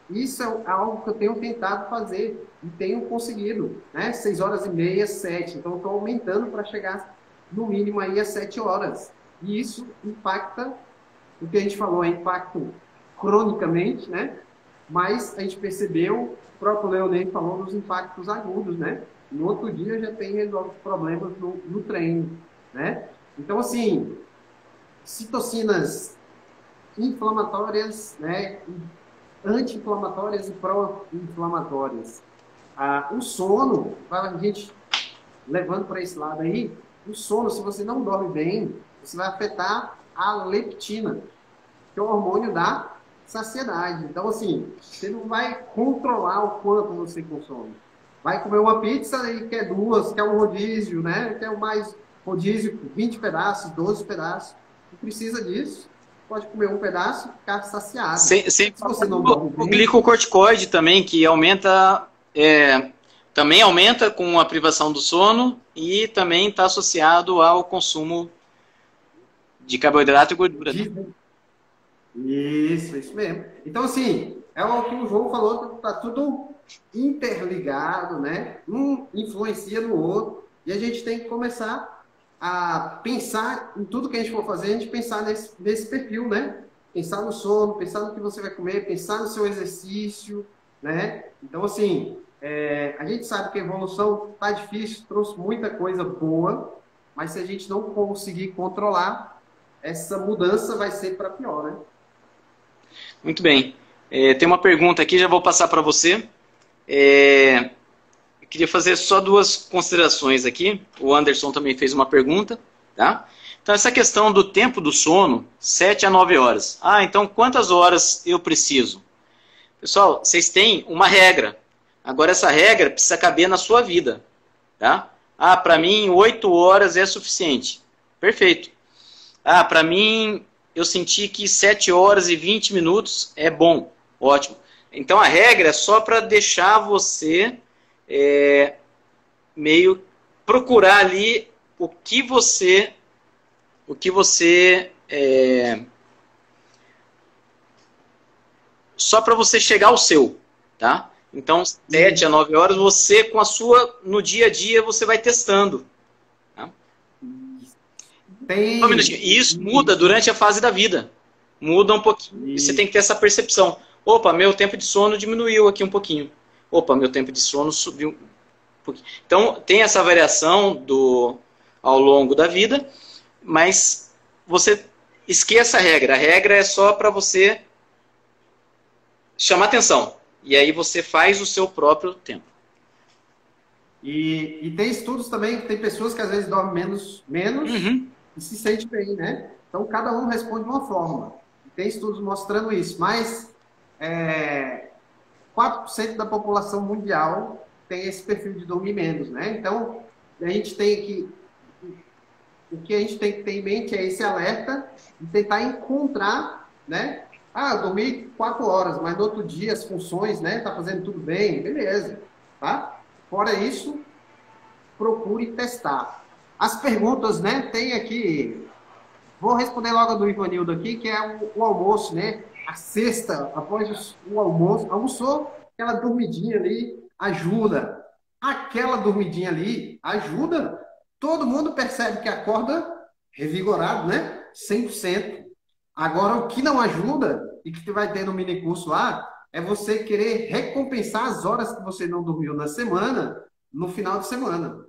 isso é algo que eu tenho tentado fazer e tenho conseguido, né? 6 horas e meia, 7. Então, eu estou aumentando para chegar no mínimo aí a 7 horas. E isso impacta, o que a gente falou, é impacto cronicamente, né? Mas a gente percebeu, o próprio Leonei falou dos impactos agudos, né? No outro dia já tem resolvido problemas no treino, né? Então, assim, citocinas inflamatórias, né? Anti-inflamatórias e pró-inflamatórias. O sono, a gente levando para esse lado aí, o sono, se você não dorme bem, você vai afetar a leptina, que é o hormônio da saciedade. Então, assim, você não vai controlar o quanto você consome. Vai comer uma pizza e quer 2, quer um rodízio, né? Quer mais rodízio, 20 pedaços, 12 pedaços. Não precisa disso. Pode comer um pedaço e ficar saciado. Se você não dorme bem, o glicocorticoide também, que aumenta, também aumenta com a privação do sono e também está associado ao consumo de carboidrato e gordura. Isso mesmo. Então, assim, é o que o João falou, tá tudo interligado, né? Um influencia no outro, e a gente tem que começar a pensar em tudo que a gente for fazer, a gente pensar nesse perfil, né? Pensar no sono, pensar no que você vai comer, pensar no seu exercício, né? Então, assim, a gente sabe que a evolução tá difícil, trouxe muita coisa boa, mas se a gente não conseguir controlar, essa mudança vai ser para pior, né? Muito bem. Tem uma pergunta aqui, já vou passar para você. Eu queria fazer só 2 considerações aqui. O Anderson também fez uma pergunta, tá? Então, essa questão do tempo do sono, 7 a 9 horas. Então quantas horas eu preciso? Pessoal, vocês têm uma regra. Agora, essa regra precisa caber na sua vida. Tá? Ah, para mim, 8 horas é suficiente. Perfeito. Ah, para mim, eu senti que 7 horas e 20 minutos é bom. Ótimo. Então, a regra é só para deixar você meio procurar ali o que você só para você chegar ao seu, tá? Então, 7 a 9 horas, você com a sua, no dia a dia, você vai testando. Tá? Tem... E isso muda durante a fase da vida. Muda um pouquinho. E você tem que ter essa percepção. Opa, meu tempo de sono diminuiu aqui um pouquinho. Opa, meu tempo de sono subiu um pouquinho. Então, tem essa variação ao longo da vida, mas você esqueça a regra. A regra é só para você chamar atenção. E aí você faz o seu próprio tempo. E tem estudos também que tem pessoas que às vezes dormem menos e se sente bem, né? Então cada um responde de uma forma. Tem estudos mostrando isso, mas 4% da população mundial tem esse perfil de dormir menos, né? Então a gente tem que o que a gente tem que ter em mente é esse alerta e tentar encontrar, né? Ah, eu dormi 4 horas, mas no outro dia as funções, né? Tá fazendo tudo bem, beleza, tá? Fora isso, procure testar. As perguntas, né? Tem aqui, vou responder logo a do Ivanildo aqui, que é o almoço, né? A sexta, após o almoço, almoçou, aquela dormidinha ali ajuda. Aquela dormidinha ali ajuda. Todo mundo percebe que acorda revigorado, né? 100%. Agora, o que não ajuda, e que vai ter no mini curso lá, é você querer recompensar as horas que você não dormiu na semana, no final de semana. Pra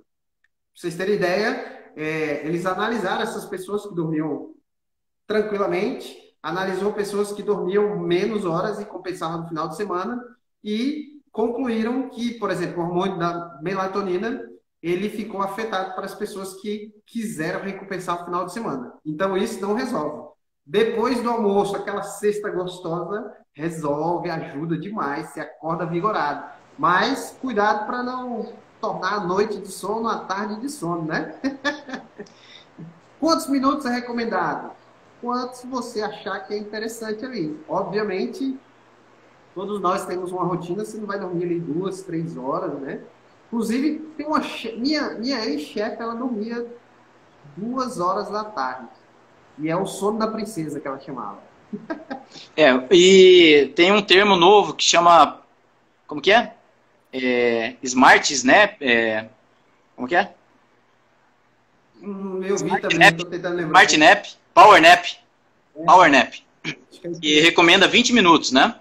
vocês terem ideia, eles analisaram essas pessoas que dormiam tranquilamente, analisou pessoas que dormiam menos horas e compensavam no final de semana, e concluíram que, por exemplo, o hormônio da melatonina, ele ficou afetado para as pessoas que quiseram recompensar no final de semana. Então, isso não resolve. Depois do almoço, aquela cesta gostosa resolve, ajuda demais, se acorda vigorado. Mas cuidado para não tornar a noite de sono a tarde de sono, né? Quantos minutos é recomendado? Quantos você achar que é interessante ali. Obviamente, todos nós temos uma rotina, você não vai dormir ali 2, 3 horas, né? Inclusive, tem minha ex-chefe, ela dormia 2 horas da tarde. E é o sono da princesa que ela chamava. E tem um termo novo que chama... Como que é? Smart Snap? Como que é? Eu vi também, estou tentando lembrar. Smart Nap, Power Nap. Power Nap. E recomenda 20 minutos, né?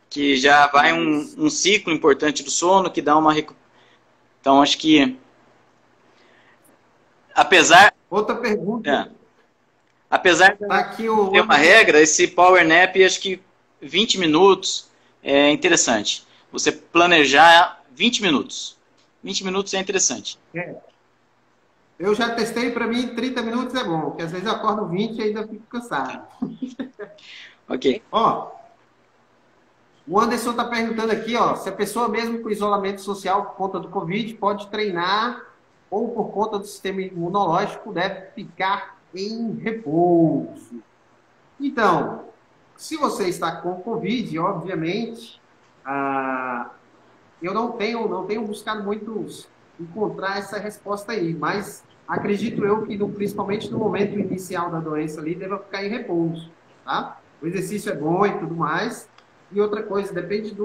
Que já vai um ciclo importante do sono, que dá uma... Então, acho que... Apesar... Outra pergunta... Apesar de ter uma regra, esse Power Nap, acho que 20 minutos é interessante. Você planejar 20 minutos. 20 minutos é interessante. Eu já testei, para mim 30 minutos é bom, porque às vezes eu acordo 20 e ainda fico cansado. Ok. Ó, o Anderson está perguntando aqui, ó, se a pessoa mesmo com isolamento social por conta do Covid pode treinar ou por conta do sistema imunológico deve ficar em repouso. Então, se você está com Covid, obviamente, eu não tenho buscado muito encontrar essa resposta aí, mas acredito eu que principalmente no momento inicial da doença ali, deva ficar em repouso, tá? O exercício é bom e tudo mais. E outra coisa, depende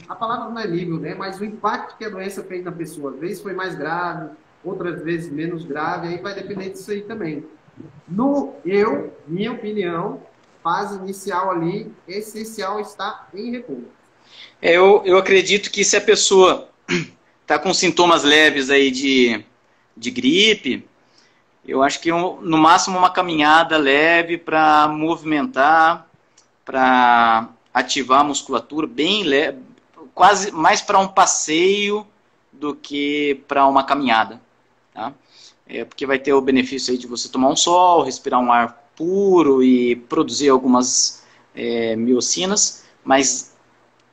a palavra não é nível, né? Mas o impacto que a doença fez na pessoa. Às vezes foi mais grave, outras vezes menos grave, aí vai depender disso aí também. Minha opinião, fase inicial ali, essencial está em repouso. Eu acredito que se a pessoa está com sintomas leves aí de gripe, eu acho que no máximo uma caminhada leve para movimentar, para ativar a musculatura, bem leve, quase mais para um passeio do que para uma caminhada. Tá? Porque vai ter o benefício aí de você tomar um sol, respirar um ar puro e produzir algumas miocinas, mas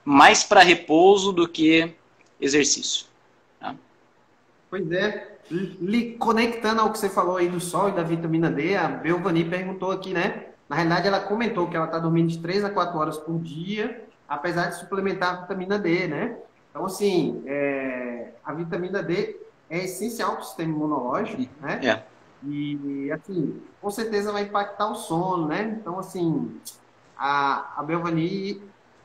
mais para repouso do que exercício. Tá? Pois é. Lhe conectando ao que você falou aí do sol e da vitamina D, a Belvani perguntou aqui, né? Na realidade, ela comentou que ela está dormindo de 3 a 4 horas por dia, apesar de suplementar a vitamina D, né? Então, assim, a vitamina D é essencial para o sistema imunológico, né? É. E, assim, com certeza vai impactar o sono, né? Então, assim, a Belvani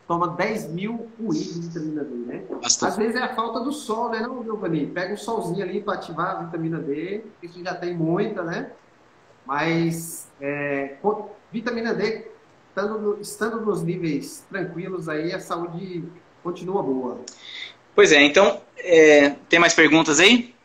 toma 10.000 UI de vitamina D, né? Bastante. Às vezes é a falta do sol, né, não, Belvani? Pega um solzinho ali para ativar a vitamina D, isso já tem muita, né? Mas vitamina D, estando nos níveis tranquilos aí, a saúde continua boa. Pois é, então, tem mais perguntas aí?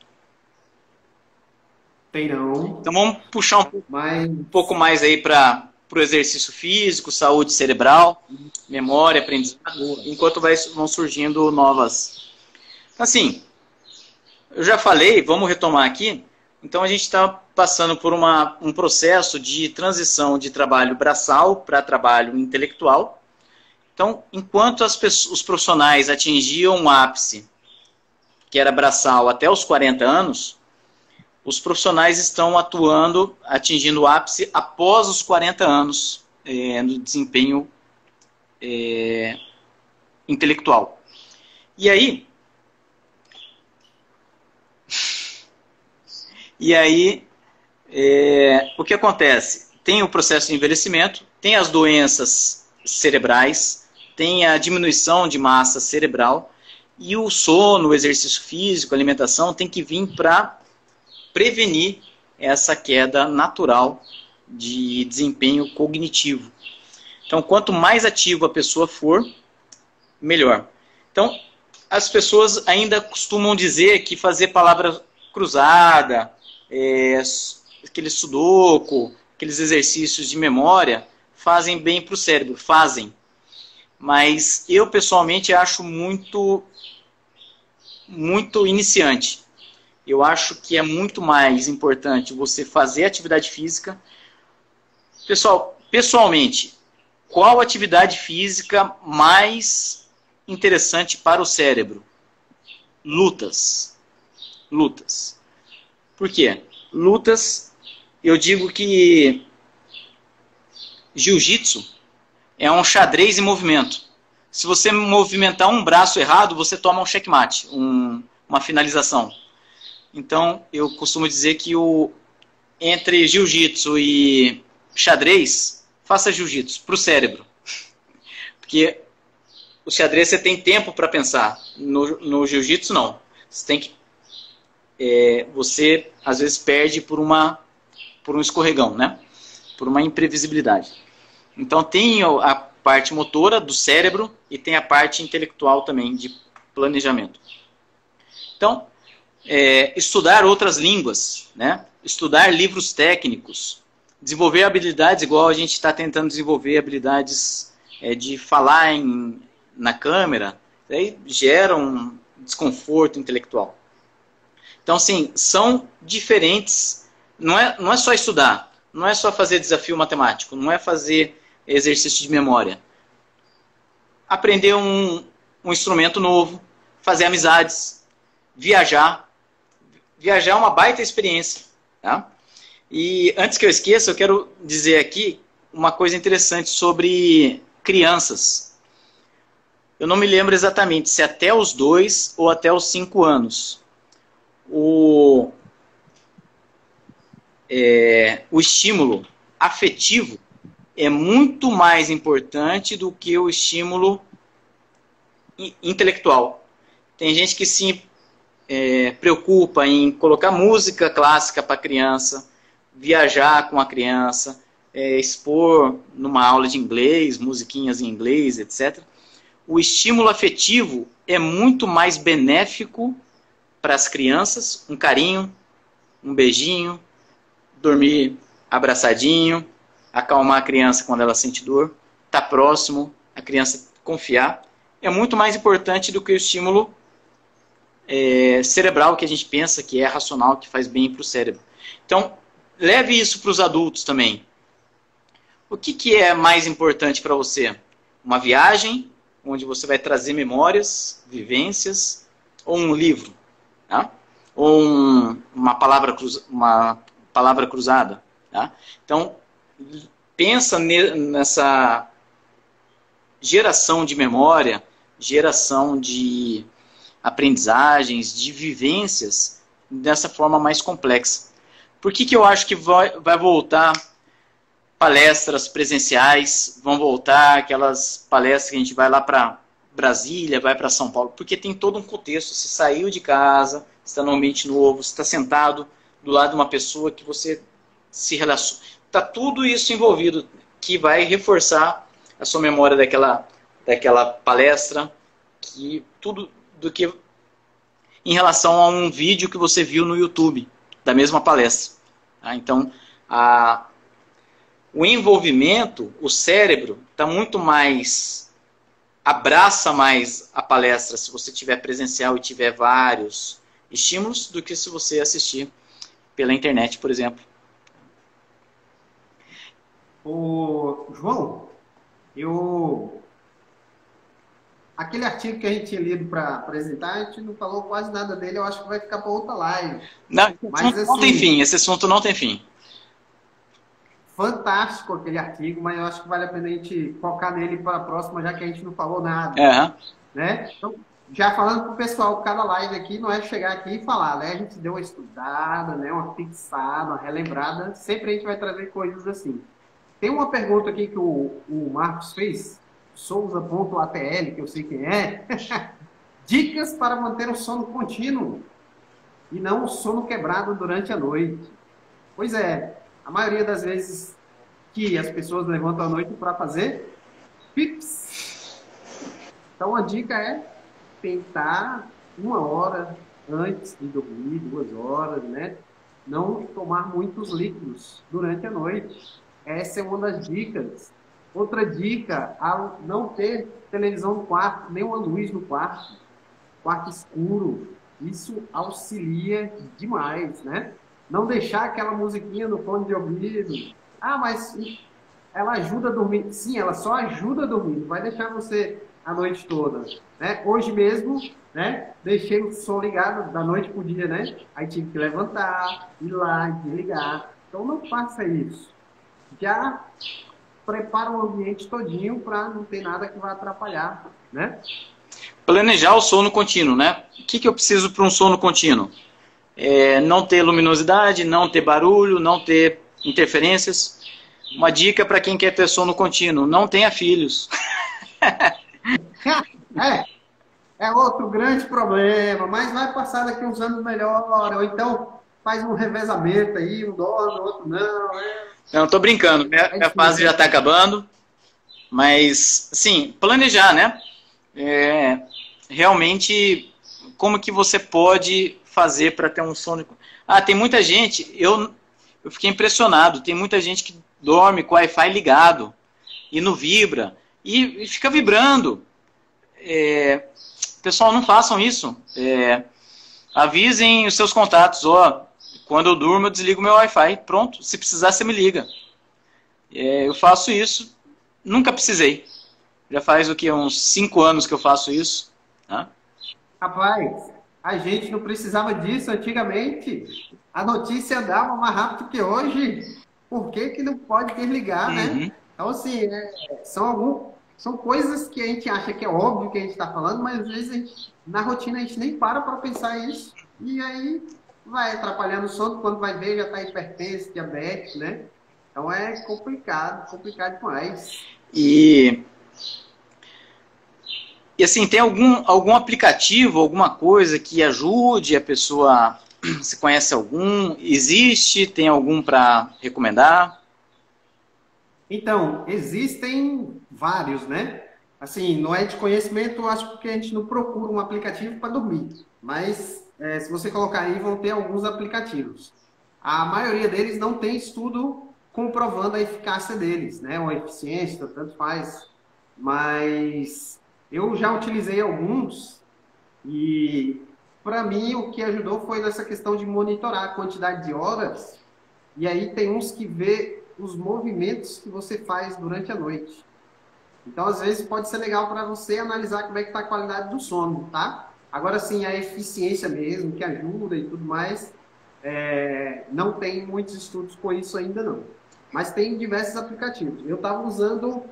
Tem não. Então vamos puxar um pouco mais aí para o exercício físico, saúde cerebral, memória, aprendizado, enquanto vão surgindo novas. Assim, eu já falei, vamos retomar aqui. Então a gente está passando por um processo de transição de trabalho braçal para trabalho intelectual. Então, enquanto os profissionais atingiam um ápice, que era braçal, até os 40 anos, os profissionais estão atingindo o ápice após os 40 anos no desempenho intelectual. E aí, o que acontece? Tem o processo de envelhecimento, tem as doenças cerebrais, tem a diminuição de massa cerebral, e o sono, o exercício físico, a alimentação tem que vir para prevenir essa queda natural de desempenho cognitivo. Então, quanto mais ativo a pessoa for, melhor. Então, as pessoas ainda costumam dizer que fazer palavra cruzada, aquele sudoku, aqueles exercícios de memória, fazem bem para o cérebro. Fazem. Mas eu, pessoalmente, acho muito iniciante. Eu acho que é muito mais importante você fazer atividade física. Pessoal, pessoalmente, qual atividade física mais interessante para o cérebro? Lutas. Lutas. Por quê? Lutas, eu digo que jiu-jitsu é um xadrez em movimento. Se você movimentar um braço errado, você toma um checkmate, uma finalização. Então, eu costumo dizer que entre jiu-jitsu e xadrez, faça jiu-jitsu para o cérebro. Porque o xadrez você tem tempo para pensar. No jiu-jitsu, não. Você tem que... você, às vezes, perde por um escorregão, né? Por uma imprevisibilidade. Então, tem a parte motora do cérebro e tem a parte intelectual também, de planejamento. Então, estudar outras línguas, né? Estudar livros técnicos, desenvolver habilidades, igual a gente está tentando desenvolver habilidades de falar na câmera, aí gera um desconforto intelectual. Então, sim, são diferentes. Não é só estudar, não é só fazer desafio matemático, não é fazer exercício de memória. Aprender um instrumento novo, fazer amizades, viajar. Viajar é uma baita experiência. Tá? E antes que eu esqueça, eu quero dizer aqui uma coisa interessante sobre crianças. Eu não me lembro exatamente se até os 2 ou até os 5 anos. O estímulo afetivo é muito mais importante do que o estímulo intelectual. Tem gente que se preocupa em colocar música clássica para a criança, viajar com a criança, expor numa aula de inglês, musiquinhas em inglês, etc. O estímulo afetivo é muito mais benéfico para as crianças, um carinho, um beijinho, dormir abraçadinho, acalmar a criança quando ela sente dor, estar próximo, a criança confiar, é muito mais importante do que o estímulo cerebral que a gente pensa que é racional, que faz bem para o cérebro. Então, leve isso para os adultos também. O que é mais importante para você? Uma viagem onde você vai trazer memórias, vivências, ou um livro, tá? Ou uma palavra cruzada. Tá? Então, pensa nessa geração de memória, geração de aprendizagens, de vivências, dessa forma mais complexa. Por que eu acho que vai voltar palestras presenciais, vão voltar aquelas palestras que a gente vai lá para Brasília, vai para São Paulo? Porque tem todo um contexto. Você saiu de casa, está num ambiente novo, você está sentado do lado de uma pessoa que você se relaciona. Está tudo isso envolvido, que vai reforçar a sua memória daquela palestra, que tudo do que em relação a um vídeo que você viu no YouTube da mesma palestra. Tá? Então, o envolvimento, o cérebro está muito mais, abraça mais a palestra se você tiver presencial e tiver vários estímulos, do que se você assistir pela internet, por exemplo. Ô, João, aquele artigo que a gente tinha lido para apresentar, a gente não falou quase nada dele, eu acho que vai ficar para outra live. Não, mas, não tem fim, esse assunto não tem fim. Fantástico aquele artigo, mas eu acho que vale a pena a gente focar nele para a próxima, já que a gente não falou nada. Né? Então, já falando para o pessoal, cada live aqui não é chegar aqui e falar, né? A gente deu uma estudada, né? Uma fixada, uma relembrada, sempre a gente vai trazer coisas assim. Tem uma pergunta aqui que o Marcos fez, Souza.atl, que eu sei quem é. Dicas para manter o sono contínuo e não o sono quebrado durante a noite. Pois é, a maioria das vezes que as pessoas levantam à noite para fazer pips. Então a dica é tentar 1 hora antes de dormir, 2 horas, né? Não tomar muitos líquidos durante a noite. Essa é uma das dicas. Outra dica, ao não ter televisão no quarto, nem uma luz no quarto, quarto escuro, isso auxilia demais, né? Não deixar aquela musiquinha no fone de ouvido. Ah, mas ela ajuda a dormir. Sim, ela só ajuda a dormir, não vai deixar você a noite toda. Né? Hoje mesmo, né, deixei o som ligado da noite pro dia, né? Aí tive que levantar, ir lá, desligar. Então não faça isso. Já prepara o ambiente todinho para não ter nada que vá atrapalhar, né? Planejar o sono contínuo, né? O que eu preciso para um sono contínuo? Não ter luminosidade, não ter barulho, não ter interferências. Uma dica para quem quer ter sono contínuo: não tenha filhos. É outro grande problema, mas vai passar daqui uns anos melhor, ou então faz um revezamento aí, um dorme, o outro não, né? Não, tô brincando, minha fase já está acabando, mas, sim, planejar, né? Realmente, como que você pode fazer para ter um sono... tem muita gente, eu fiquei impressionado, tem muita gente que dorme com o Wi-Fi ligado, e não vibra, e fica vibrando. Pessoal, não façam isso. Avisem os seus contatos, quando eu durmo eu desligo meu Wi-Fi, pronto, se precisar você me liga. Eu faço isso, nunca precisei. Já faz o que, uns 5 anos que eu faço isso. Tá? Rapaz, a gente não precisava disso antigamente. A notícia andava mais rápido que hoje. Por que não pode desligar, né? Então, assim, são coisas que a gente acha que é óbvio que a gente está falando, mas às vezes na rotina a gente nem para pensar isso. E aí vai atrapalhando o sono, quando vai ver já está hipertenso, diabetes, né? Então é complicado demais. E assim, tem algum aplicativo, alguma coisa que ajude a pessoa? Você conhece algum? Existe? Tem algum para recomendar? Então, existem vários, né? Assim, não é de conhecimento, eu acho que a gente não procura um aplicativo para dormir. Mas, se você colocar aí, vão ter alguns aplicativos. A maioria deles não tem estudo comprovando a eficácia deles, né? Ou a eficiência, tanto faz. Mas eu já utilizei alguns e, para mim, o que ajudou foi nessa questão de monitorar a quantidade de horas. E aí tem uns que vê os movimentos que você faz durante a noite. Então, às vezes, pode ser legal para você analisar como é que está a qualidade do sono, tá? Agora, sim, a eficiência mesmo, que ajuda e tudo mais, não tem muitos estudos com isso ainda, não. Mas tem diversos aplicativos. Eu estava usando,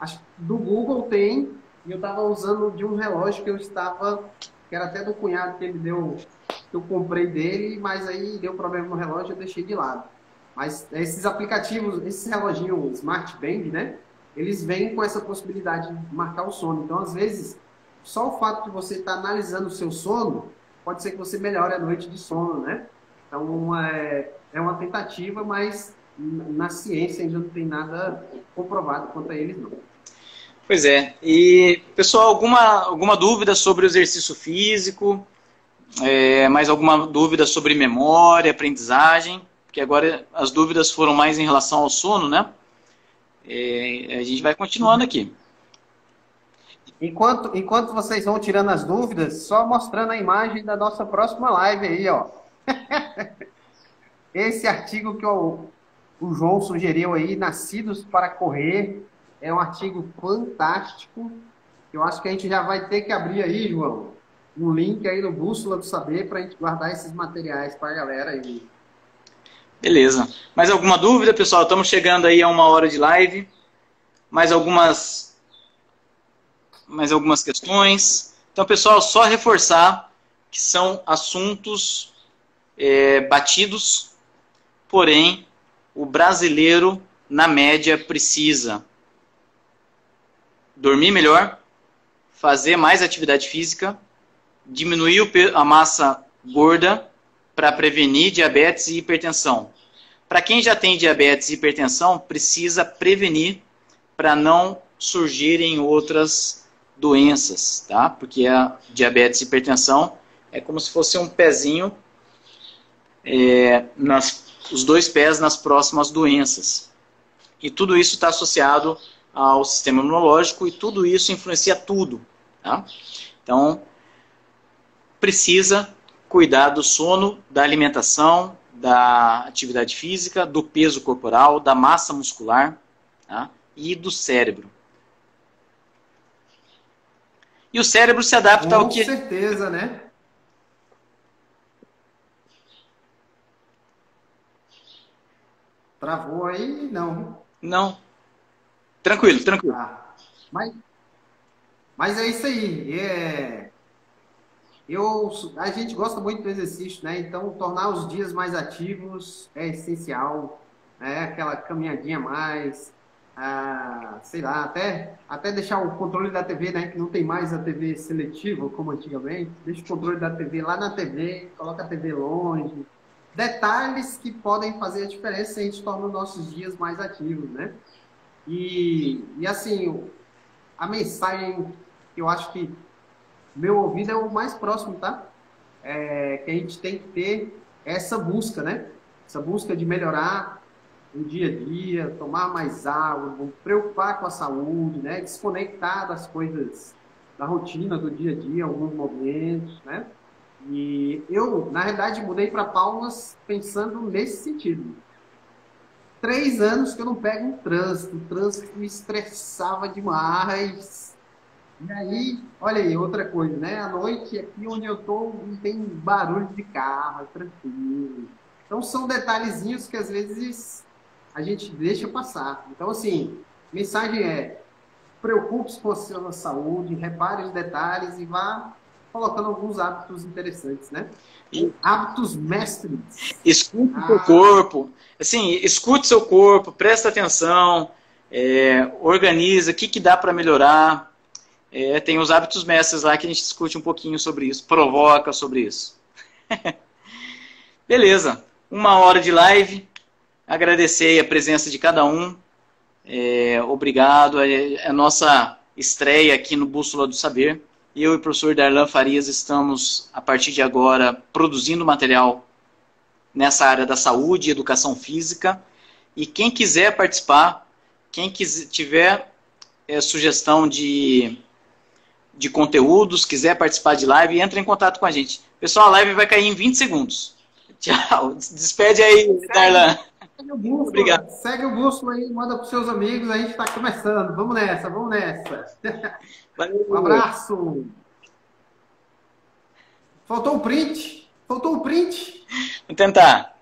acho que do Google tem, e eu estava usando de um relógio que era até do cunhado que ele deu, que eu comprei dele, mas aí deu problema no relógio e eu deixei de lado. Mas esses aplicativos, esse reloginho Smart Band, né? Eles vêm com essa possibilidade de marcar o sono. Então, às vezes, só o fato de você estar analisando o seu sono, pode ser que você melhore a noite de sono, né? Então, é uma tentativa, mas na ciência ainda não tem nada comprovado quanto a eles, não. Pois é. E, pessoal, alguma dúvida sobre o exercício físico? Mais alguma dúvida sobre memória, aprendizagem? Porque agora as dúvidas foram mais em relação ao sono, né? A gente vai continuando aqui. Enquanto vocês vão tirando as dúvidas, só mostrando a imagem da nossa próxima live aí, ó. Esse artigo que o João sugeriu aí, Nascidos para Correr, é um artigo fantástico. Eu acho que a gente já vai ter que abrir aí, João, um link aí no Bússola do Saber para a gente guardar esses materiais para a galera aí. Beleza. Mais alguma dúvida, pessoal? Estamos chegando aí a 1 hora de live. Mais algumas questões. Então, pessoal, só reforçar que são assuntos batidos, porém, o brasileiro, na média, precisa dormir melhor, fazer mais atividade física, diminuir a massa gorda para prevenir diabetes e hipertensão. Para quem já tem diabetes e hipertensão, precisa prevenir para não surgirem outras doenças, tá? Porque a diabetes e hipertensão é como se fosse um pezinho, os 2 pés nas próximas doenças. E tudo isso está associado ao sistema imunológico e tudo isso influencia tudo, tá? Então, precisa cuidar do sono, da alimentação, da atividade física, do peso corporal, da massa muscular, tá? E do cérebro. E o cérebro se adapta ao que... Com certeza, né? Travou aí? Não. Não. Tranquilo. Tá. Mas é isso aí. A gente gosta muito do exercício, né? Então, tornar os dias mais ativos é essencial. Aquela caminhadinha a mais, sei lá, até deixar o controle da TV, né? Que não tem mais a TV seletiva, como antigamente. Deixa o controle da TV lá na TV, coloca a TV longe. Detalhes que podem fazer a diferença se a gente torna os nossos dias mais ativos, né? E assim, a mensagem que eu acho que meu ouvido é o mais próximo, tá? Que a gente tem que ter essa busca, né? Essa busca de melhorar o dia a dia, tomar mais água, preocupar com a saúde, né? Desconectar das coisas, da rotina do dia a dia, em alguns momentos, né? E eu, na realidade, mudei para Palmas pensando nesse sentido. 3 anos que eu não pego um trânsito. O trânsito me estressava demais. E aí, olha aí, outra coisa, né? À noite, aqui onde eu tô, não tem barulho de carro, é tranquilo. Então, são detalhezinhos que, às vezes, a gente deixa passar. Então, assim, a mensagem é: preocupe-se com a sua saúde, repare os detalhes e vá colocando alguns hábitos interessantes, né? Hábitos mestres. Escute o seu corpo. Assim, escute seu corpo, presta atenção, organiza, o que dá para melhorar. Tem os hábitos mestres lá que a gente discute um pouquinho sobre isso, provoca sobre isso. Beleza, 1 hora de live. Agradecer a presença de cada um. Obrigado. É a nossa estreia aqui no Bússola do Saber. Eu e o professor Darlan Farias estamos, a partir de agora, produzindo material nessa área da saúde e educação física. E quem quiser participar, quem tiver sugestão de conteúdos, quiser participar de live, entre em contato com a gente. Pessoal, a live vai cair em 20 segundos. Tchau. Despede aí, Darlan. Segue o bússola, Obrigado. segue o bússola aí, manda para os seus amigos, a gente está começando. Vamos nessa, vamos nessa. Valeu. Um abraço. Faltou o print. Faltou o print. Vou tentar.